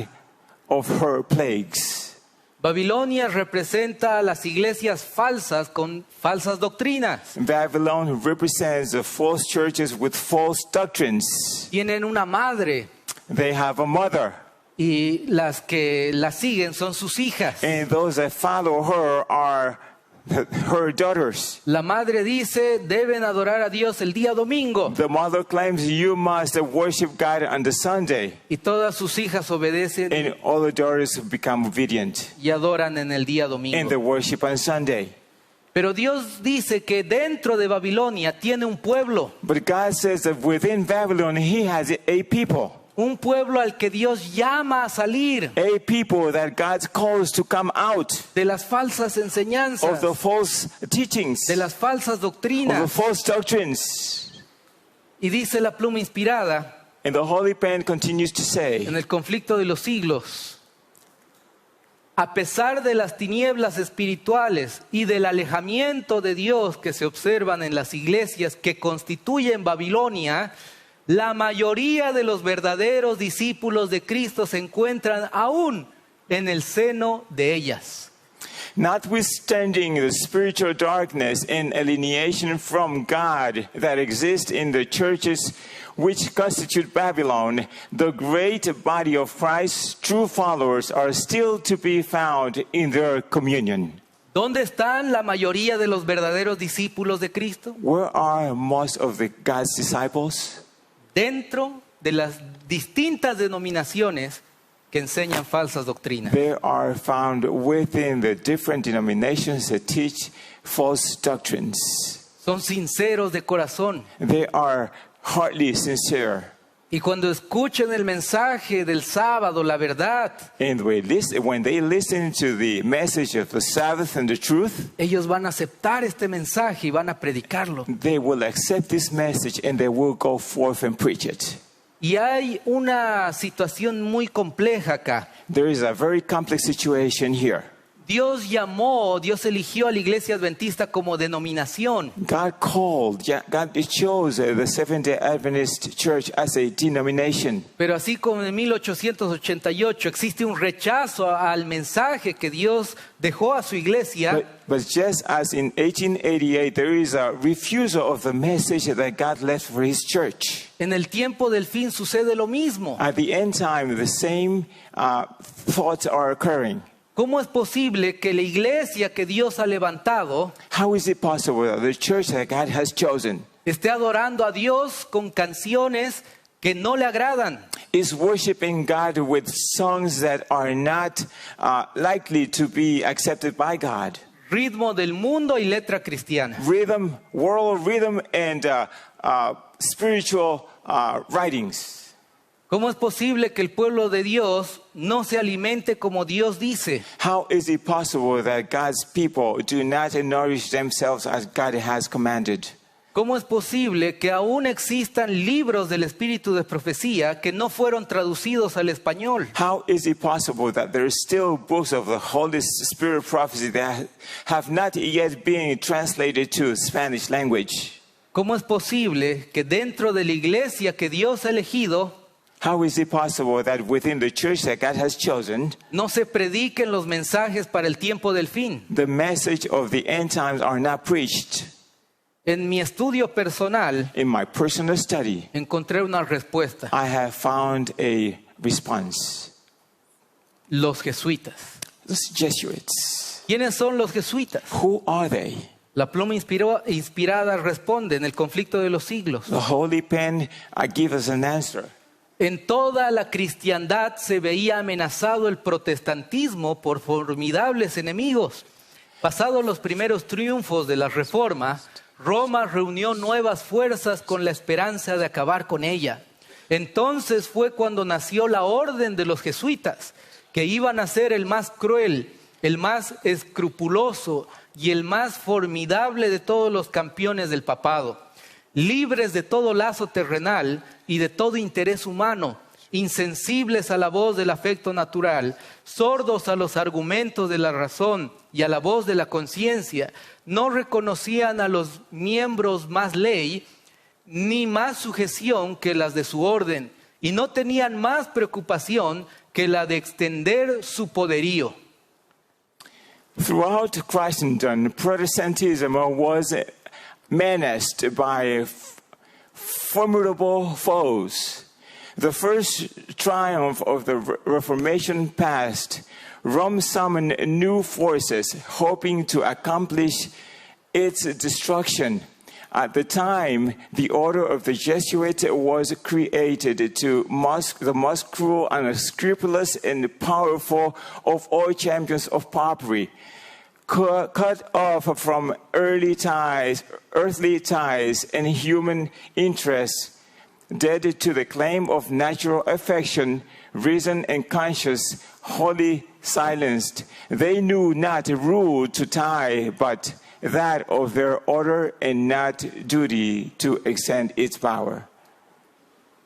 of her plagues. Babilonia representa a las iglesias falsas con falsas doctrinas. Babylon represents the false churches with false doctrines. Tienen una madre. They have a mother. Y las que la siguen son sus hijas. And those that follow her are her daughters. La madre dice: deben adorar a Dios el día domingo. The mother claims you must worship God on the Sunday. Y todas sus hijas obedecen. And all the daughters become obedient. Y adoran en el día domingo. And they worship on Sunday. Pero Dios dice que dentro de Babilonia tiene un pueblo. But God says that within Babylon He has a people. Un pueblo al que Dios llama a salir A people that God calls to come out de las falsas enseñanzas, of the false teachings, de las falsas of the doctrinas. false doctrines. Y dice la pluma inspirada And the Holy Pen continues to say, en el conflicto de los siglos: a pesar de las tinieblas espirituales y del alejamiento de Dios que se observan en las iglesias que constituyen Babilonia, la mayoría de los verdaderos discípulos de Cristo se encuentran aún en el seno de ellas. notwithstanding the spiritual darkness and alienation from God that exists in the churches which constitute Babylon, the great body of Christ's true followers are still to be found in their communion. ¿Dónde están la mayoría de los verdaderos discípulos de Cristo? Where are most of the God's disciples? Dentro de las distintas denominaciones que enseñan falsas doctrinas. They are found within the different denominations that teach false doctrines. Son sinceros de corazón. They are heartily sincere. Y cuando escuchen el mensaje del sábado, la verdad, And when they listen to the message of the Sabbath and the truth, ellos van a aceptar este mensaje y van a predicarlo. they will accept this message and they will go forth and preach it. Y hay una situación muy compleja acá. There is a very complex situation here. Dios eligió a la iglesia adventista como denominación. God chose the Seventh-day Adventist Church as a denomination. Pero así como en 1888 existe un rechazo al mensaje que Dios dejó a su iglesia, But just as in 1888, there is a refusal of the message that God left for His church. en el tiempo del fin sucede lo mismo. At the end time, the same thoughts are occurring. ¿Cómo es posible que la iglesia que Dios ha levantado How is it possible that the church that God has chosen esté adorando a Dios con canciones que no le agradan? is worshiping God with songs that are not likely to be accepted by God? Ritmo del mundo y letra cristiana. Rhythm, world rhythm, and spiritual writings. ¿Cómo es posible que el pueblo de Dios no se alimente como Dios dice? How is it possible that God's people do not nourish themselves as God has commanded? ¿Cómo es posible que aún existan libros del espíritu de profecía que no fueron traducidos al español? How is it possible that there are still books of the Holy Spirit prophecy that have not yet been translated to Spanish language? ¿Cómo es posible que dentro de la iglesia que Dios ha elegido How is it possible that within the church that God has chosen, no se prediquen los mensajes para el tiempo del fin? the message of the end times are not preached? En mi estudio personal In my personal study, encontré una respuesta. I have found a response. Los jesuitas. Those Jesuits, ¿Quiénes son los jesuitas? who are they? La pluma inspirada responde en el conflicto de los siglos. The Holy Pen gives us an answer. En toda la cristiandad se veía amenazado el protestantismo por formidables enemigos. Pasados los primeros triunfos de la Reforma, Roma reunió nuevas fuerzas con la esperanza de acabar con ella. Entonces fue cuando nació la orden de los jesuitas, que iban a ser el más cruel, el más escrupuloso y el más formidable de todos los campeones del papado. Libres de todo lazo terrenal y de todo interés humano, insensibles a la voz del afecto natural, sordos a los argumentos de la razón y a la voz de la conciencia, no reconocían a los miembros más ley ni más sujeción que las de su orden, y no tenían más preocupación que la de extender su poderío. Throughout Christendom, Protestantism was menaced by formidable foes. The first triumph of the Reformation passed, Rome summoned new forces, hoping to accomplish its destruction. At the time, the order of the Jesuits was created to the most cruel, unscrupulous, and powerful of all champions of popery. Cut off from earthly ties and human interests, dead to the claim of natural affection, reason and conscience, wholly silenced. They knew not rule to tie, but that of their order, and not duty to extend its power.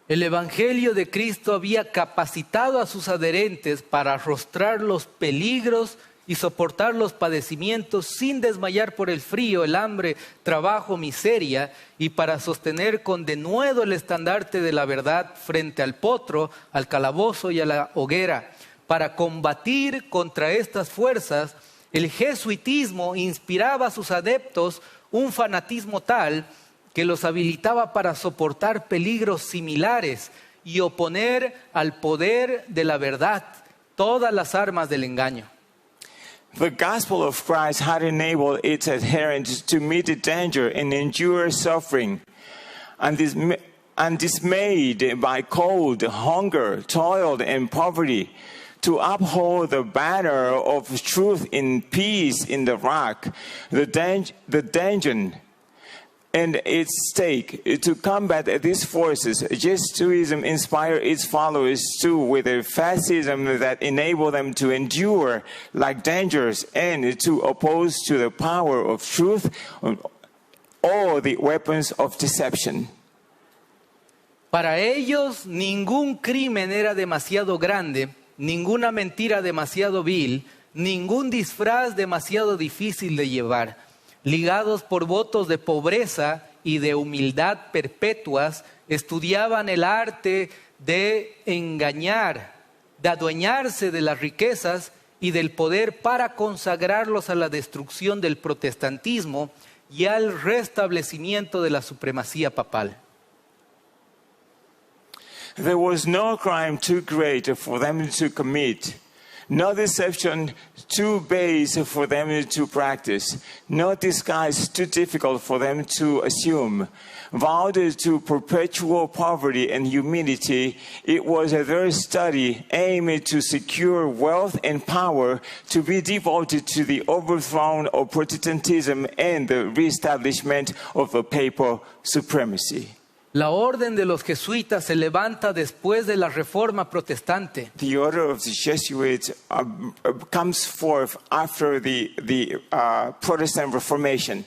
El Evangelio de Cristo había capacitado a sus adherentes para arrostrar los peligros y soportar los padecimientos sin desmayar por el frío, el hambre, trabajo, miseria, y para sostener con denuedo el estandarte de la verdad frente al potro, al calabozo y a la hoguera. Para combatir contra estas fuerzas, el jesuitismo inspiraba a sus adeptos un fanatismo tal que los habilitaba para soportar peligros similares y oponer al poder de la verdad todas las armas del engaño. The gospel of Christ had enabled its adherents to meet the danger and endure suffering, undismayed by cold, hunger, toil, and poverty, to uphold the banner of truth in peace in the rock, the dungeon, and its stake. To combat these forces, Jesuitism inspired its followers too with a fascism that enabled them to endure like dangers and to oppose to the power of truth all the weapons of deception. Para ellos ningún crimen era demasiado grande, ninguna mentira demasiado vil, ningún disfraz demasiado difícil de llevar. Ligados por votos de pobreza y de humildad perpetuas, estudiaban el arte de engañar, de adueñarse de las riquezas y del poder para consagrarlos a la destrucción del protestantismo y al restablecimiento de la supremacía papal. There was no crime too great for them to commit, no deception too base for them to practice, no disguise too difficult for them to assume. Vowed to perpetual poverty and humility, it was their study aimed to secure wealth and power, to be devoted to the overthrow of Protestantism and the reestablishment of a papal supremacy. La orden de los jesuitas se levanta después de la Reforma Protestante. The order of the Jesuits comes forth after the Protestant Reformation.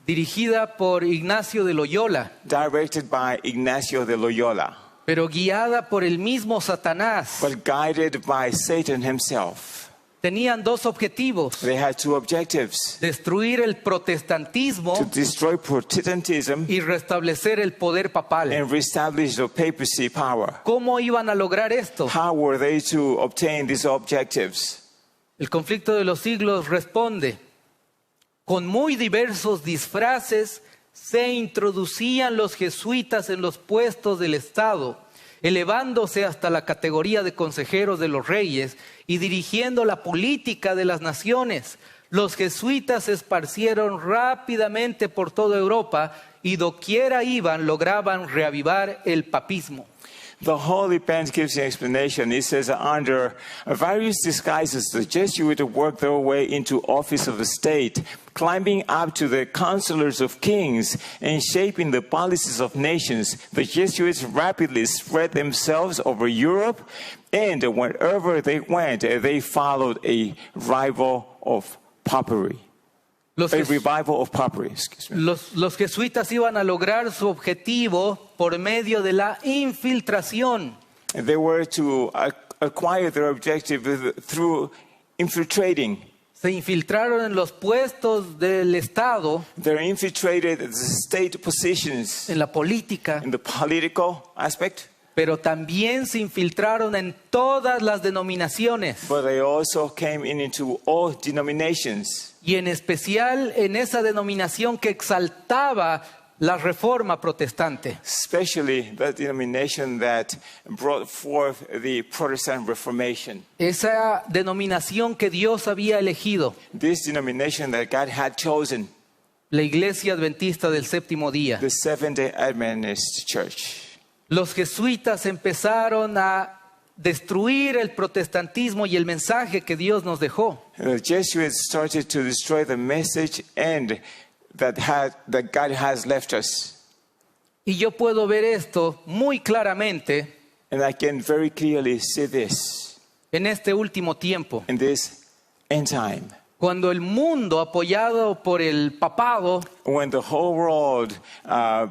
Dirigida por Ignacio de Loyola, Directed by Ignacio de Loyola, pero guiada por el mismo Satanás. but guided by Satan himself. Tenían dos objetivos: They had two objectives: destruir el to protestantismo destroy Protestantism y restablecer el poder papal. and reestablish the papacy power. ¿Cómo iban a lograr esto? How were they to obtain these objectives? El conflicto de los siglos responde: con muy diversos disfraces se introducían los jesuitas en los puestos del Estado, elevándose hasta la categoría de consejeros de los reyes y dirigiendo la política de las naciones. Los jesuitas se esparcieron rápidamente por toda Europa y doquiera iban lograban reavivar el papismo. The Holy Pen gives the explanation. It says, under various disguises, the Jesuits worked their way into office of the state, climbing up to the counselors of kings and shaping the policies of nations. The Jesuits rapidly spread themselves over Europe, and wherever they went, they followed a revival of popery. Los jesuitas iban a lograr su objetivo por medio de la infiltración. They were to acquire their objective through infiltrating. Se infiltraron en los puestos del Estado, They infiltrated the state positions, en la política, in the political aspect. pero también se infiltraron en todas las denominaciones. But they also came into all denominations. Y en especial en esa denominación que exaltaba la Reforma Protestante. Especially that denomination that brought forth the Protestant Reformation. Esa denominación que Dios había elegido. This denomination that God had chosen. La Iglesia Adventista del Séptimo Día. The Seventh-day Adventist Church. Los jesuitas empezaron a destruir el protestantismo y el mensaje que Dios nos dejó. The Jesuits started to destroy the message and that God has left us. Y yo puedo ver esto muy claramente And I can very clearly see this en este último tiempo, in this end time. cuando el mundo apoyado por el papado When the whole world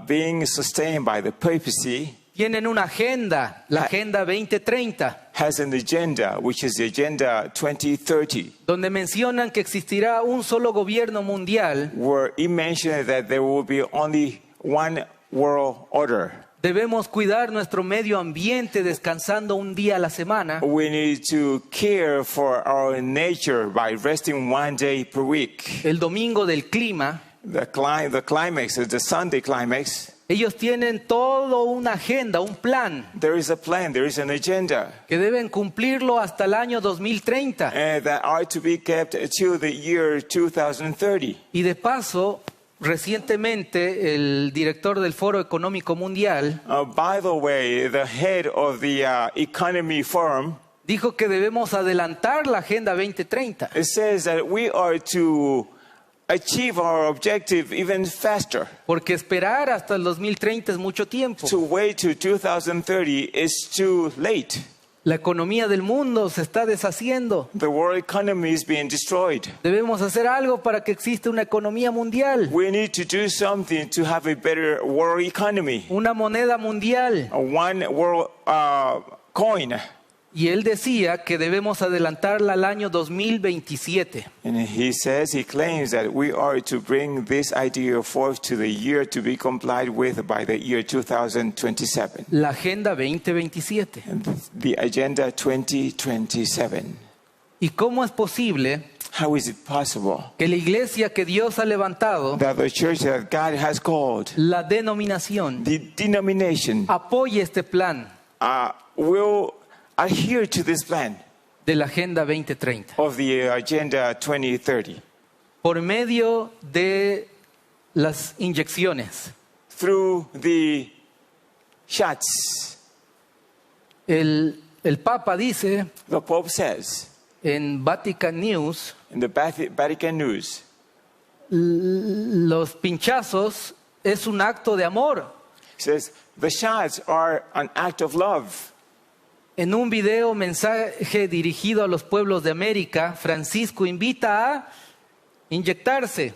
being sustained by the papacy tienen una agenda, la Agenda 2030, has an agenda, which is the Agenda 2030, donde mencionan que existirá un solo gobierno mundial, where it mentioned that there will be only one world order. debemos cuidar nuestro medio ambiente descansando un día a la semana. We need to care for our nature by resting one day per week. El domingo del clima, The climax, the Sunday climax, ellos tienen toda una agenda, un plan, there is a plan, there is an agenda que deben cumplirlo hasta el año 2030. that are to be kept till the year 2030. Y de paso, recientemente el director del Foro Económico Mundial By the way, the head of the Economy Forum dijo que debemos adelantar la Agenda 2030, it says that we are to achieve our objective even faster. porque esperar hasta el 2030 es mucho tiempo. To wait to 2030 is too late. La economía del mundo se está deshaciendo. The world economy is being destroyed. Debemos hacer algo para que exista una economía mundial, We need to do something to have a better world economy. una moneda mundial. A one world coin. Y él decía que debemos adelantarla al año 2027. And he claims that we are to bring this idea forth to the year to be complied with by the year 2027. La Agenda 2027. And the Agenda 2027. ¿Y cómo es posible How is it possible que la iglesia que Dios ha levantado, that the church that God has called, la denominación, the denomination, apoye este plan will adhere to this plan de la Agenda 2030 of the Agenda 2030 por medio de las inyecciones? through the shots? El Papa dice The Pope says en Vatican News, in the Vatican News, los pinchazos es un acto de amor. he says the shots are an act of love. En un video mensaje dirigido a los pueblos de América, Francisco invita a inyectarse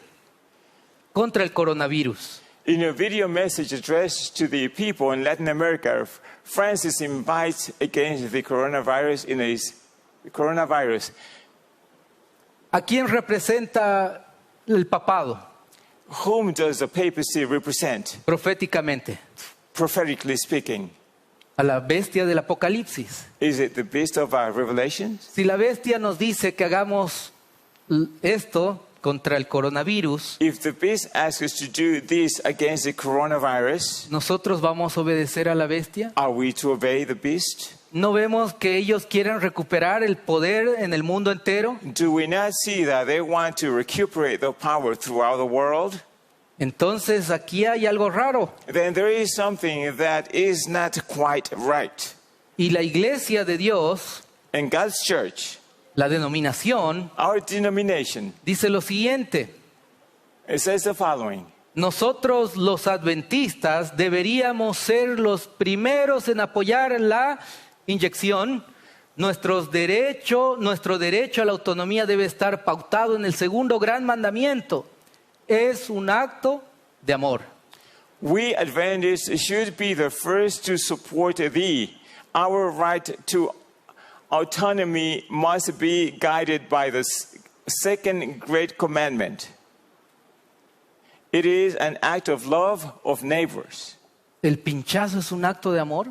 contra el coronavirus. In a video message addressed to the people in Latin America, Francis invites against the coronavirus ¿A quién representa el papado Whom does the papacy represent, proféticamente? prophetically speaking? A la bestia del Apocalipsis. Is it the beast of Revelation? Si la bestia nos dice que hagamos esto contra el coronavirus, If the beast asks us to do this against the coronavirus, ¿nosotros vamos a obedecer a la bestia? are we to obey the beast? ¿No vemos que ellos quieren recuperar el poder en el mundo entero? Do we not see that they want to recuperate the power throughout the world? Entonces aquí hay algo raro. Then there is something that is not quite right. Y la iglesia de Dios, In God's church, la denominación, our denomination, dice lo siguiente: it says the following. nosotros los adventistas deberíamos ser los primeros en apoyar la inyección. Nuestro derecho a la autonomía debe estar pautado en el segundo gran mandamiento. Es un acto de amor. We Adventists should be the first to support thee. Our right to autonomy must be guided by the second great commandment. It is an act of love of neighbors. ¿El pinchazo es un acto de amor?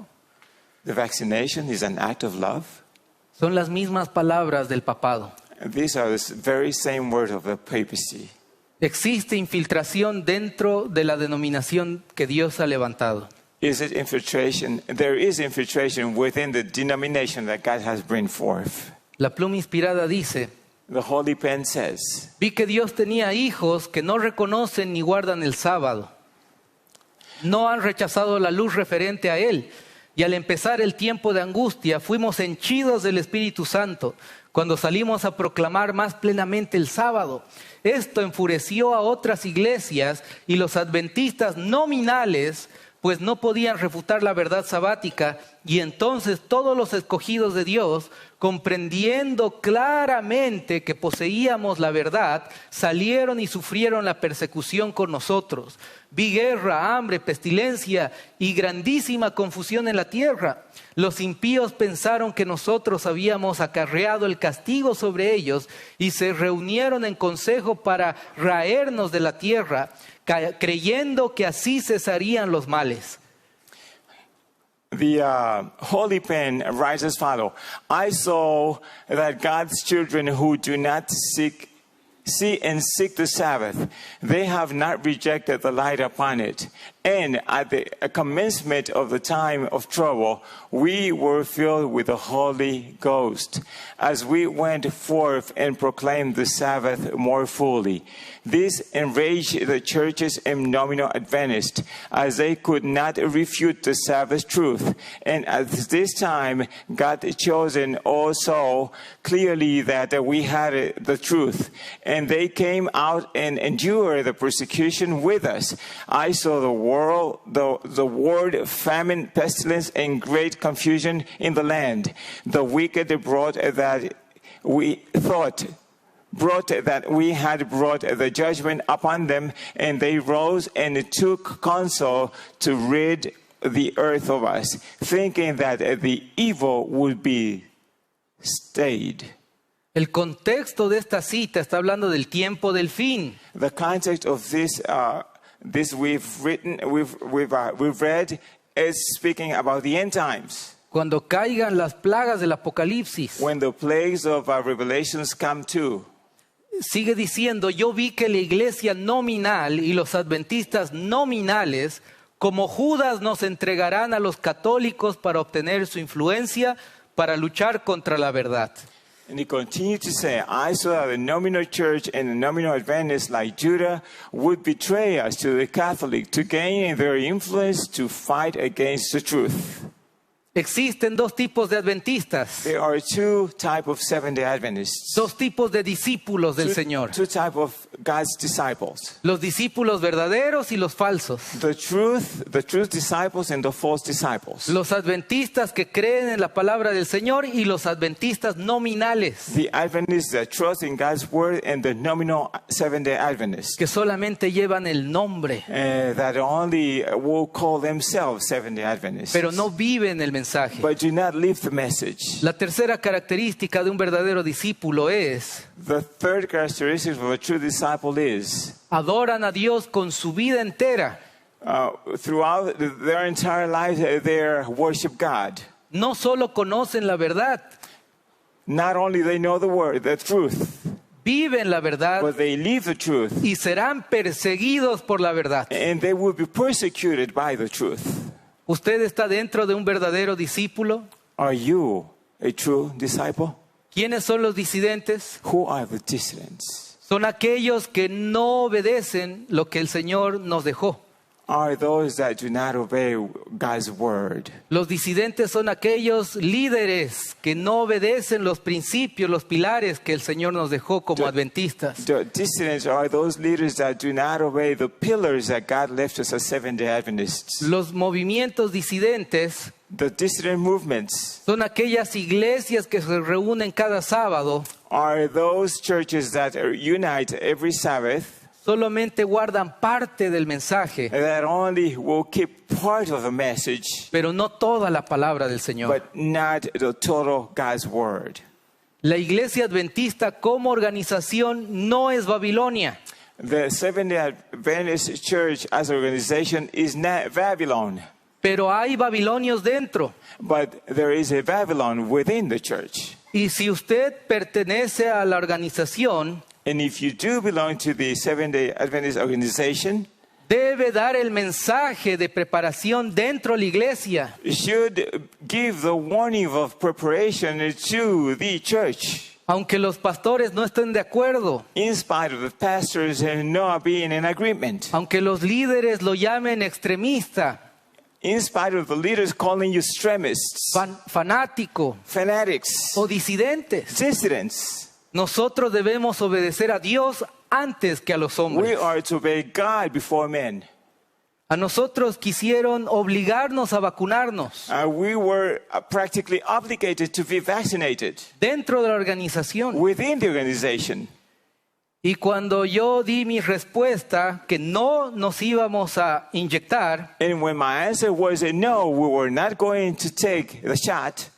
The vaccination is an act of love. Son las mismas palabras del papado. These are the very same words of the papacy. Existe infiltración dentro de la denominación que Dios ha levantado. Is it infiltration? There is infiltration within the denomination that God has brought forth. La pluma inspirada dice: The Holy Pen says, vi que Dios tenía hijos que no reconocen ni guardan el sábado. No han rechazado la luz referente a Él. Y al empezar el tiempo de angustia, fuimos henchidos del Espíritu Santo cuando salimos a proclamar más plenamente el sábado. Esto enfureció a otras iglesias y los adventistas nominales, pues no podían refutar la verdad sabática, y entonces todos los escogidos de Dios, comprendiendo claramente que poseíamos la verdad, salieron y sufrieron la persecución con nosotros. Vi guerra, hambre, pestilencia y grandísima confusión en la tierra. Los impíos pensaron que nosotros habíamos acarreado el castigo sobre ellos y se reunieron en consejo para raernos de la tierra, creyendo que así cesarían los males. The Holy Pen writes as follows: I saw that God's children who do not see and seek the Sabbath, they have not rejected the light upon it. And at the commencement of the time of trouble, we were filled with the Holy Ghost as we went forth and proclaimed the Sabbath more fully. This enraged the churches in nominal Adventists, as they could not refute the Sabbath truth. And at this time, God chosen also clearly that we had the truth. And they came out and endured the persecution with us. I saw the word, famine, pestilence, and great confusion in the land. The wicked brought that we had brought the judgment upon them, and they rose and took counsel to rid the earth of us, thinking that the evil would be stayed. El contexto de esta cita está hablando del tiempo del fin. The context of this we've read is speaking about the end times. Cuando caigan las plagas del Apocalipsis. When the plagues of Revelations come to. Sigue diciendo, yo vi que la iglesia nominal y los adventistas nominales, como Judas, nos entregarán a los católicos para obtener su influencia, para luchar contra la verdad. And he continued to say, I saw that the nominal church and the nominal Adventists like Judah would betray us to the Catholic to gain their influence to fight against the truth. Existen dos tipos de adventistas. There are two types of Seventh-day Adventists. Dos tipos de discípulos del Señor. Two types of God's disciples. Los discípulos verdaderos y los falsos. The truth disciples and the false disciples. Los adventistas que creen en la palabra del Señor y los adventistas nominales. The Adventists that trust in God's word and the nominal Seventh-day Adventists. Que solamente llevan el nombre. That only will call themselves Seventh-day Adventists. Pero no viven el mensaje. But do not live the message. La tercera característica de un verdadero discípulo es: the third characteristic of a true disciple is adoran a Dios con su vida entera. Throughout their entire life, they worship God. No solo conocen la verdad. Not only they know the word, the truth. Viven la verdad. But they live the truth. Y serán perseguidos por la verdad. And they will be persecuted by the truth. ¿Usted está dentro de un verdadero discípulo? Are you a true disciple? ¿Quiénes son los disidentes? Who are the dissidents? Son aquellos que no obedecen lo que el Señor nos dejó. Are those that do not obey God's word. Los disidentes son aquellos líderes que no obedecen los principios, los pilares que el Señor nos dejó como adventistas. The dissidents are those leaders that do not obey the pillars that God left us as Seventh-day Adventists. Los movimientos disidentes, the dissident movements, son aquellas iglesias que se reúnen cada sábado. Are those churches that unite every Sabbath. Solamente guardan parte del mensaje. That only will keep part of the message. Pero no toda la palabra del Señor. But not the total God's word. La iglesia adventista como organización no es Babilonia. The Seventh-day Adventist Church as an organization is not Babylon. Pero hay babilonios dentro. But there is a Babylon within the church. Y si usted pertenece a la organización, and if you do belong to the Seventh-day Adventist organization, debe dar el mensaje de preparación dentro de la iglesia. Should give the warning of preparation to the church. Aunque los pastores no estén de acuerdo. In spite of the pastors not being in agreement. Aunque los líderes lo llamen extremista. In spite of the leaders calling you extremists. Fanático. Fanatics. O disidentes. Dissidents. Nosotros debemos obedecer a Dios antes que a los hombres. We are to obey God before men. A nosotros quisieron obligarnos a vacunarnos We were practically obligated to be vaccinated dentro de la organización. within the organization. Y cuando yo di mi respuesta que no nos íbamos a inyectar, And when my answer was no, we were not going to take the shot,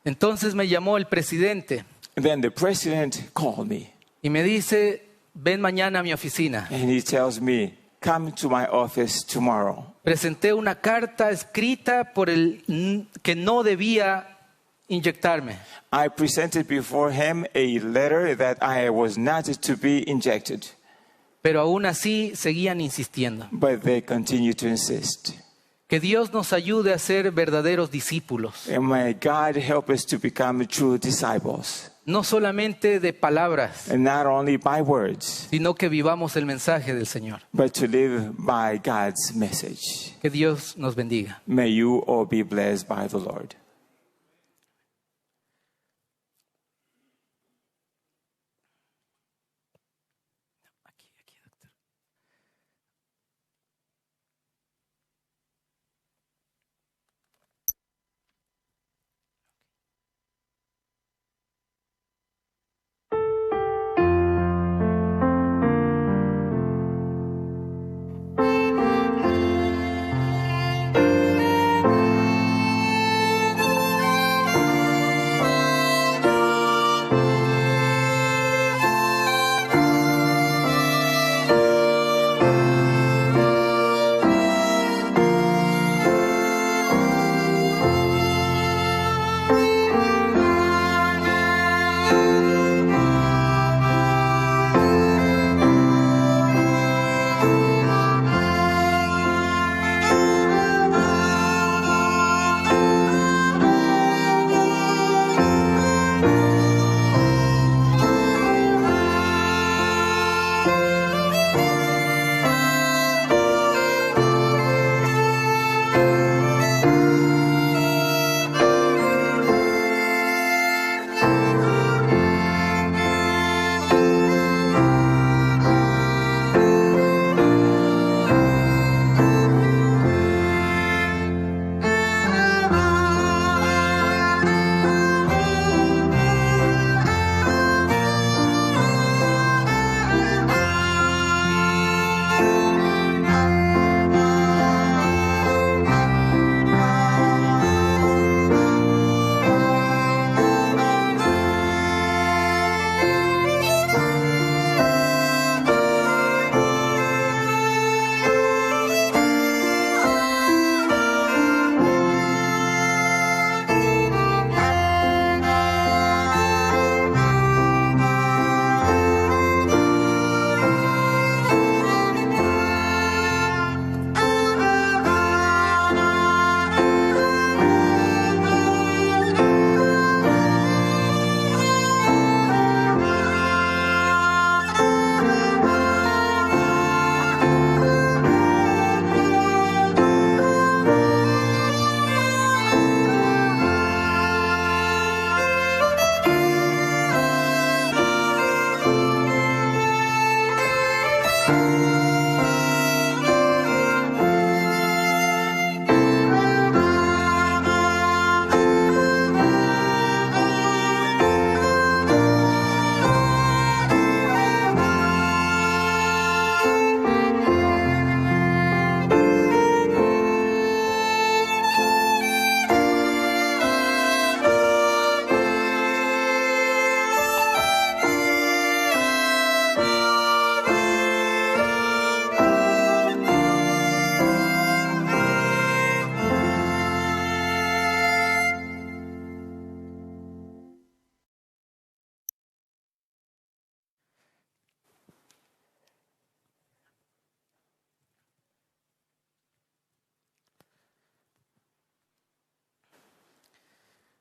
entonces me llamó el presidente then the president called me y me dice, ven mañana a mi oficina. and he tells me, come to my office tomorrow. Presenté una carta escrita por el que no debía inyectarme. I presented before him a letter that I was not to be injected, Pero aún así seguían insistiendo. but they continue to insist. Que Dios nos ayude a ser verdaderos discípulos, And may God help us to become true disciples, no solamente de palabras, and not only by words, sino que vivamos el mensaje del Señor. but to live by God's message. Que Dios nos bendiga. May you all be blessed by the Lord.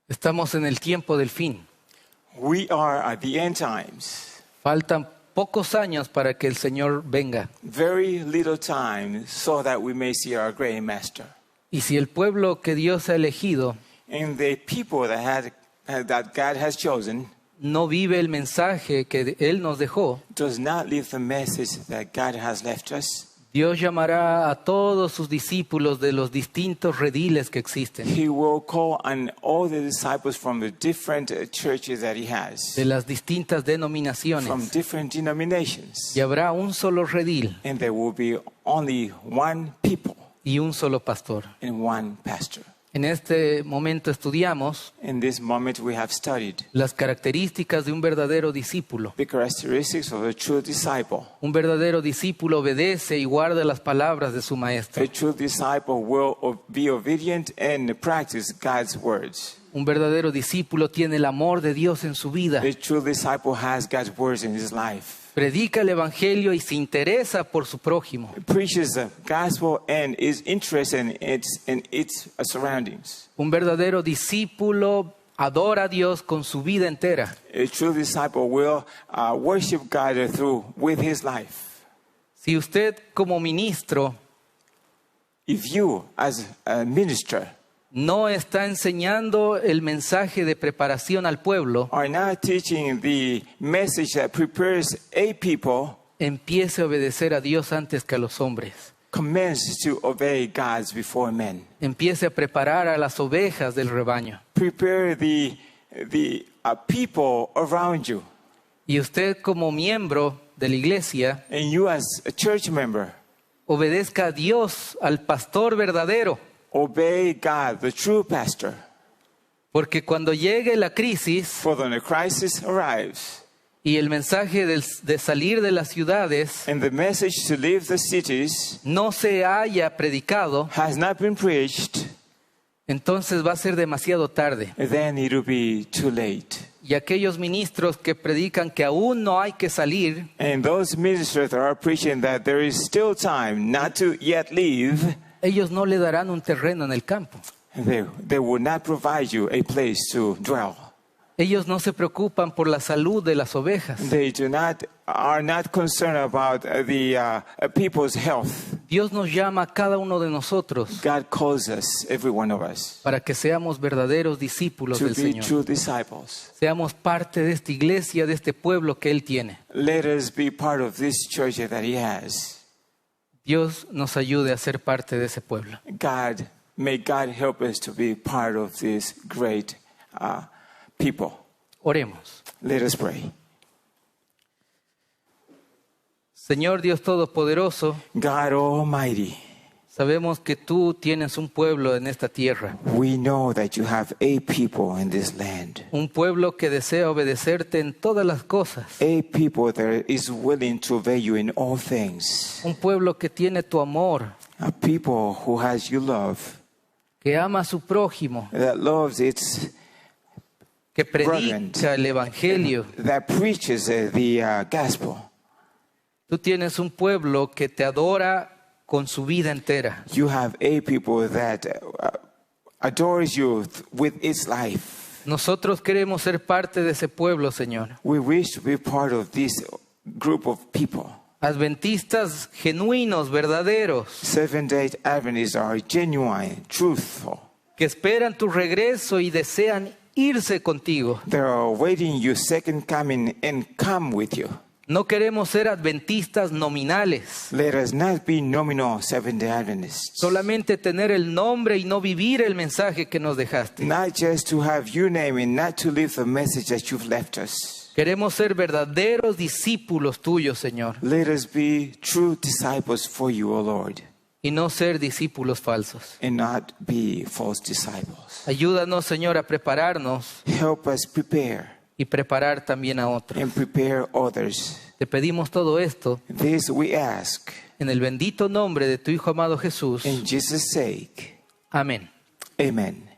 Estamos en el tiempo del fin. We are at the end times. Faltan pocos años para que el Señor venga. Very little time so that we may see our great master. Y si el pueblo que Dios ha elegido And the people that God has chosen no vive el mensaje que Él nos dejó, does not live the message that God has left us, Dios llamará a todos sus discípulos de los distintos rediles que existen, He will call on all the disciples from the different churches that he has, de las distintas from denominaciones, different denominations. y habrá un solo redil And there will be only one people y un solo pastor. and one pastor. En este momento estudiamos In this moment, we have studied las características de un verdadero discípulo. the characteristics of a true disciple. Un verdadero discípulo obedece y guarda las palabras de su maestro. A true disciple will be obedient and practice God's words. Un verdadero discípulo tiene el amor de Dios en su vida. A true disciple has God's words in his life. Predica el evangelio y se interesa por su prójimo. Preaches the gospel and is interested in its surroundings. Un verdadero discípulo adora a Dios con su vida entera. A true disciple will worship God with his life. Si usted como ministro If you, as a minister, no está enseñando el mensaje de preparación al pueblo, are not teaching the message that prepares a people, empiece a obedecer a Dios antes que a los hombres. commence to obey God before men. Empiece a preparar a las ovejas del rebaño. Prepare the people around you. Y usted como miembro de la iglesia, And you as a church member, obedezca a Dios, al pastor verdadero. obey God, the true pastor. Porque cuando llegue la crisis For when the crisis arrives y el mensaje de salir de las ciudades and the message to leave the cities no se haya predicado, has not been preached, entonces va a ser demasiado tarde. then it will be too late. Y aquellos ministros que predican que aún no hay que salir, And those ministers that are preaching that there is still time not to yet leave, ellos no le darán un terreno en el campo. they will not provide you a place to dwell. Ellos no se preocupan por la salud de las ovejas. They are not concerned about the people's health. Dios nos llama a cada uno de nosotros God calls us, every one of us, para que seamos verdaderos discípulos to del be Señor. true disciples. Seamos parte de esta iglesia, de este pueblo que Él tiene. Let us be part of this church that He has. Dios nos ayude a ser parte de ese pueblo. May God help us to be part of this great people. Oremos. Let us pray. Señor Dios Todopoderoso, God Almighty, sabemos que tú tienes un pueblo en esta tierra. we know that you have a people in this land. Un pueblo que desea obedecerte en todas las cosas. A people that is willing to obey you in all things. Un pueblo que tiene tu amor, A people who has your love, que ama a su prójimo, that loves its, que predica el evangelio. that preaches the gospel. Tú tienes un pueblo que te adora con su vida entera. You have a people that adores you with its life. Nosotros queremos ser parte de ese pueblo, Señor. We wish to be part of this group of people. Adventistas genuinos, verdaderos, Seventh-day Adventists are genuine, truthful. que esperan tu regreso y desean irse contigo. They are awaiting your second coming and come with you. No queremos ser adventistas nominales, Let us not be nominal Seventh-day Adventists. solamente tener el nombre y no vivir el mensaje que nos dejaste. Not just to have your name and not to live the message that you've left us. Queremos ser verdaderos discípulos tuyos, Señor, Let us be true disciples for you, O Lord, y no ser discípulos falsos. and not be false disciples. Ayúdanos, Señor, a prepararnos Help us prepare y preparar también a otros. and prepare others. Te pedimos todo esto This we ask en el bendito nombre de tu Hijo amado Jesús. in Jesus' sake. Amén. Amen.